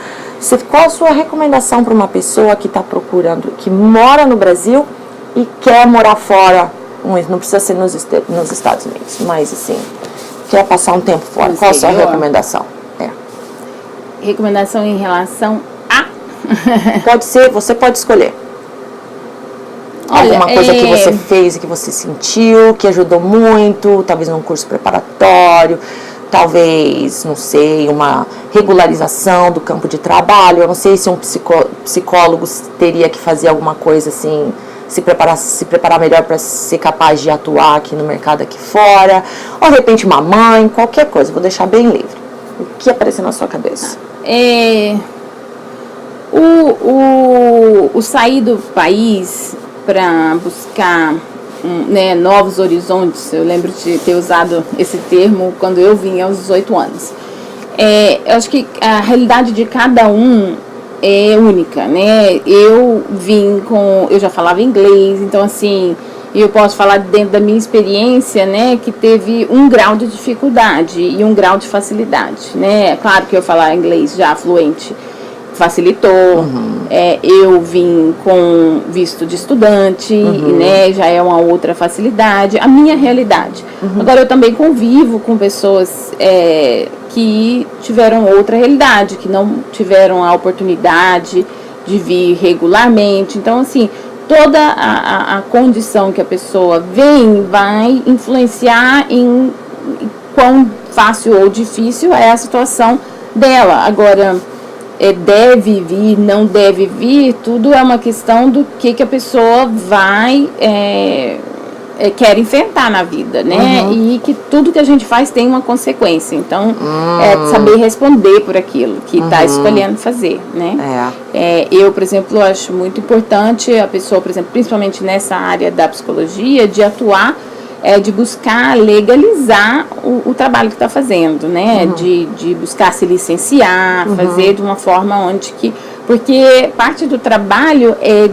Qual a sua recomendação para uma pessoa que está procurando, que mora no Brasil e quer morar fora? Não precisa ser nos Estados Unidos, mas assim, quer passar um tempo fora. Qual a sua recomendação? Recomendação em relação a... Pode ser, você pode escolher. Alguma coisa que você fez e que você sentiu, que ajudou muito, talvez num curso preparatório, talvez, não sei, uma regularização do campo de trabalho. Eu não sei se um psicólogo teria que fazer alguma coisa assim, se preparar melhor para ser capaz de atuar aqui no mercado aqui fora, ou de repente uma mãe, qualquer coisa, vou deixar bem livre. O que aparecer na sua cabeça? O sair do país para buscar novos horizontes, eu lembro de ter usado esse termo quando eu vim aos 18 anos. Eu acho que a realidade de cada um é única, né? Eu já falava inglês, então assim, eu posso falar dentro da minha experiência, né, que teve um grau de dificuldade e um grau de facilidade, né? Claro que eu falar inglês já fluente facilitou. Eu vim com visto de estudante, né, já é uma outra facilidade, a minha realidade. Agora eu também convivo com pessoas que tiveram outra realidade, que não tiveram a oportunidade de vir regularmente. Então assim, toda a condição que a pessoa vem vai influenciar em quão fácil ou difícil é a situação dela. Agora, deve vir, não deve vir, tudo é uma questão do que a pessoa vai quer enfrentar na vida, né? E que tudo que a gente faz tem uma consequência. Então, saber responder por aquilo que está escolhendo fazer, né? Eu, por exemplo, acho muito importante a pessoa, por exemplo, principalmente nessa área da psicologia, de atuar, de buscar legalizar o trabalho que está fazendo, né? De buscar se licenciar, fazer de uma forma onde que... Porque parte do trabalho é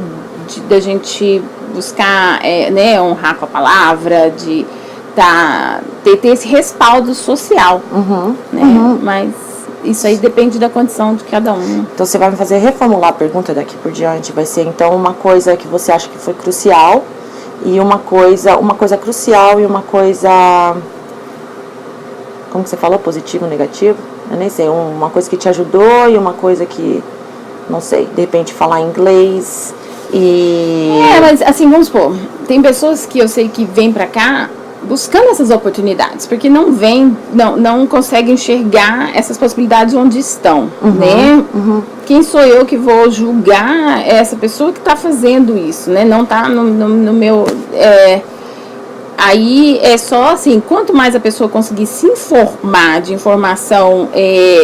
da gente buscar, né, honrar com a palavra, de ter esse respaldo social, né? Mas isso aí depende da condição de cada um. Então você vai me fazer reformular a pergunta daqui por diante. Vai ser então uma coisa que você acha que foi crucial e uma coisa crucial e uma coisa, como que você falou, positivo, negativo? Eu nem sei, uma coisa que te ajudou e uma coisa que, não sei, de repente falar inglês e... mas assim, vamos supor, tem pessoas que eu sei que vêm pra cá buscando essas oportunidades, porque não conseguem enxergar essas possibilidades onde estão, né? Quem sou eu que vou julgar essa pessoa que está fazendo isso, né? Não está no meu... Aí é só assim, quanto mais a pessoa conseguir se informar de informação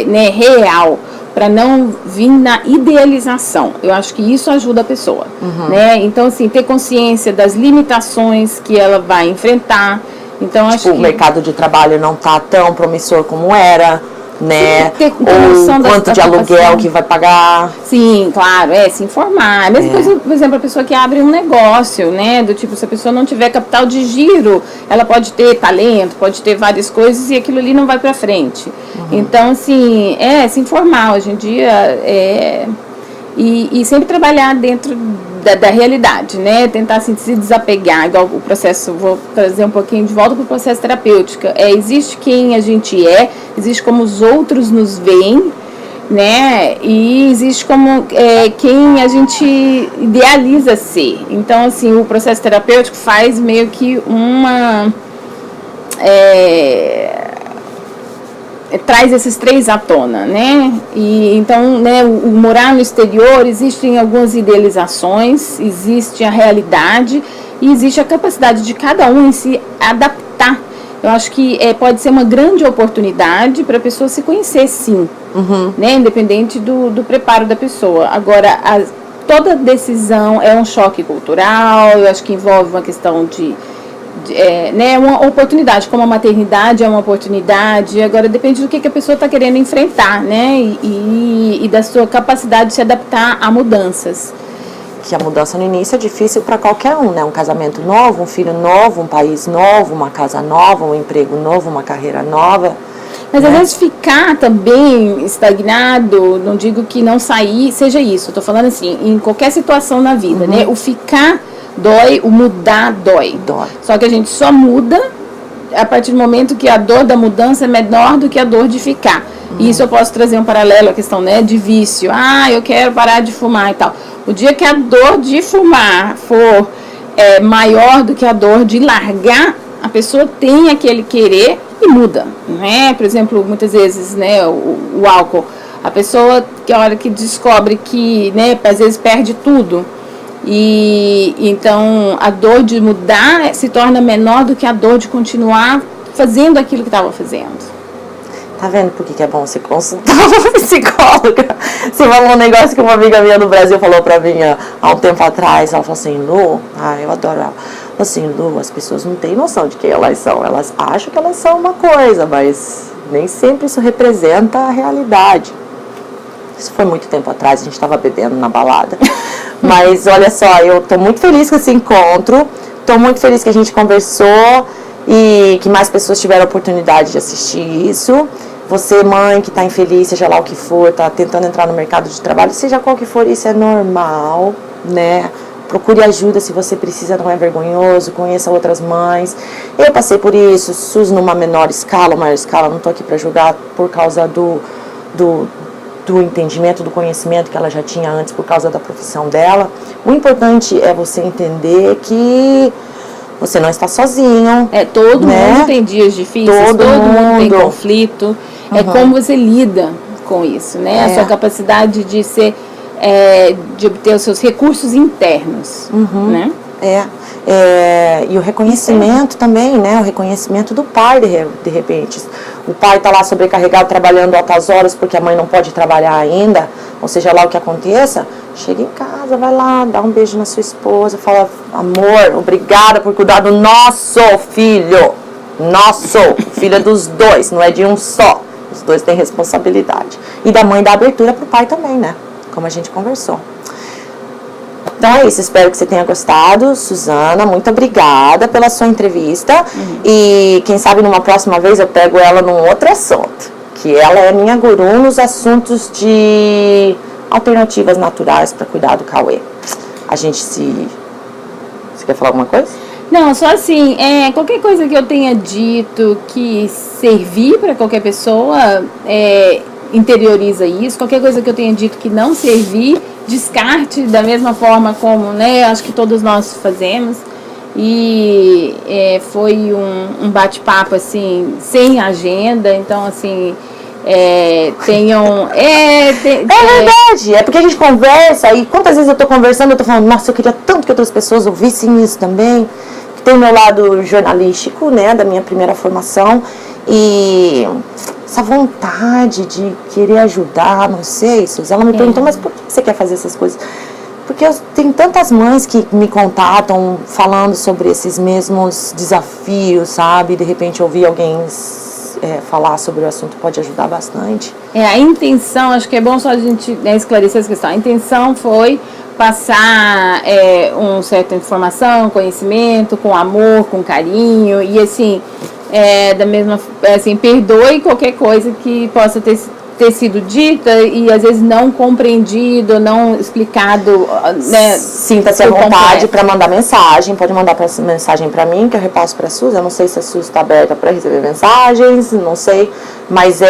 né, real, para não vir na idealização. Eu acho que isso ajuda a pessoa, né? Então, assim, ter consciência das limitações que ela vai enfrentar. Então, acho que o mercado de trabalho não tá tão promissor como era, né? Ou quanto de aluguel que vai pagar. Sim, claro, se informar. A mesma coisa, por exemplo, a pessoa que abre um negócio, né? Do tipo, se a pessoa não tiver capital de giro, ela pode ter talento, pode ter várias coisas e aquilo ali não vai pra frente. Então, assim, se informar hoje em dia e sempre trabalhar dentro da realidade, né? Tentar assim, se desapegar, igual o processo, vou trazer um pouquinho de volta para o processo terapêutico. Existe quem a gente existe como os outros nos veem, né? E existe como quem a gente idealiza ser. Então, assim, o processo terapêutico faz meio que uma... traz esses três à tona, né? E então, né, o morar no exterior, existem algumas idealizações, existe a realidade e existe a capacidade de cada um em se adaptar. Eu acho que pode ser uma grande oportunidade para a pessoa se conhecer, sim, né? Independente do preparo da pessoa. Agora, toda decisão é um choque cultural, eu acho que envolve uma questão né, uma oportunidade, como a maternidade é uma oportunidade. Agora depende do que a pessoa está querendo enfrentar, né, e da sua capacidade de se adaptar a mudanças. Que a mudança no início é difícil para qualquer um, né? Um casamento novo, um filho novo, um país novo, uma casa nova, um emprego novo, uma carreira nova. Mas às vezes ficar também estagnado, não digo que não sair seja isso, eu tô falando assim, em qualquer situação na vida, né? O ficar dói, o mudar dói. Só que a gente só muda a partir do momento que a dor da mudança é menor do que a dor de ficar. E isso eu posso trazer um paralelo à questão, né, de vício. Eu quero parar de fumar e tal. O dia que a dor de fumar for maior do que a dor de largar, a pessoa tem aquele querer e muda, né? Por exemplo, muitas vezes, né, o álcool. A pessoa que a hora que descobre que, né, às vezes perde tudo. E então a dor de mudar se torna menor do que a dor de continuar fazendo aquilo que estava fazendo. Tá vendo por que é bom se consultar uma psicóloga? Você falou um negócio que uma amiga minha no Brasil falou pra mim há um tempo atrás. Ela falou assim, Lu, eu adoro ela. Assim, Lu, as pessoas não têm noção de quem elas são. Elas acham que elas são uma coisa, mas nem sempre isso representa a realidade. Isso foi muito tempo atrás, a gente estava bebendo na balada. Mas olha só, eu tô muito feliz com esse encontro. Tô muito feliz que a gente conversou e que mais pessoas tiveram a oportunidade de assistir isso. Você, mãe, que está infeliz, seja lá o que for, está tentando entrar no mercado de trabalho, seja qual que for, isso é normal, né? Procure ajuda se você precisa, não é vergonhoso, conheça outras mães. Eu passei por isso, SUS numa menor escala, maior escala, não estou aqui para julgar por causa do entendimento, do conhecimento que ela já tinha antes por causa da profissão dela. O importante é você entender que você não está sozinho. Todo mundo tem dias difíceis, todo mundo tem conflito. É como você lida com isso, né? A sua capacidade de ser, de obter os seus recursos internos, né? E o reconhecimento também, né? O reconhecimento do pai, de repente. O pai está lá sobrecarregado, trabalhando altas horas porque a mãe não pode trabalhar ainda, ou seja lá o que aconteça, chega em casa, vai lá, dá um beijo na sua esposa, fala, amor, obrigada por cuidar do nosso filho. Nosso filho é dos dois, não é de um só. Os dois têm responsabilidade. E da mãe dá abertura pro pai também, né? Como a gente conversou. Então é isso, espero que você tenha gostado. Suzana, muito obrigada pela sua entrevista. E quem sabe numa próxima vez eu pego ela num outro assunto. Que ela é minha guru nos assuntos de alternativas naturais para cuidar do Cauê. Você quer falar alguma coisa? Não, só assim, qualquer coisa que eu tenha dito que servir para qualquer pessoa, interioriza isso. Qualquer coisa que eu tenha dito que não servir, descarte da mesma forma como, né, acho que todos nós fazemos. E foi um bate-papo, assim, sem agenda, então, assim... tenham... É verdade, é porque a gente conversa e quantas vezes eu tô conversando, eu tô falando, nossa, eu queria tanto que outras pessoas ouvissem isso também. Tem o meu lado jornalístico, né, da minha primeira formação, e essa vontade de querer ajudar, não sei, Suzy, ela me perguntou, mas por que você quer fazer essas coisas? Porque tem tantas mães que me contatam falando sobre esses mesmos desafios, sabe? De repente ouvir alguém falar sobre o assunto pode ajudar bastante. A intenção, acho que é bom só a gente esclarecer essa questão. A intenção foi passar uma certa informação, conhecimento, com amor, com carinho, e assim, da mesma, assim, perdoe qualquer coisa que possa ter sido dita e às vezes não compreendido, não explicado, né? Sinta-se à vontade para mandar mensagem, pode mandar mensagem para mim, que eu repasso para a Suzy. Eu não sei se a Suzy está aberta para receber mensagens, não sei, mas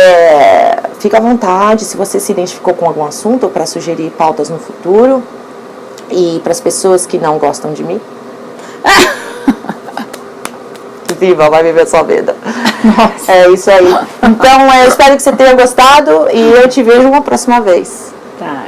fica à vontade se você se identificou com algum assunto ou para sugerir pautas no futuro. E para as pessoas que não gostam de mim, viva, vai viver sua vida. Nossa. É isso aí. Então, eu espero que você tenha gostado e eu te vejo uma próxima vez. Tá.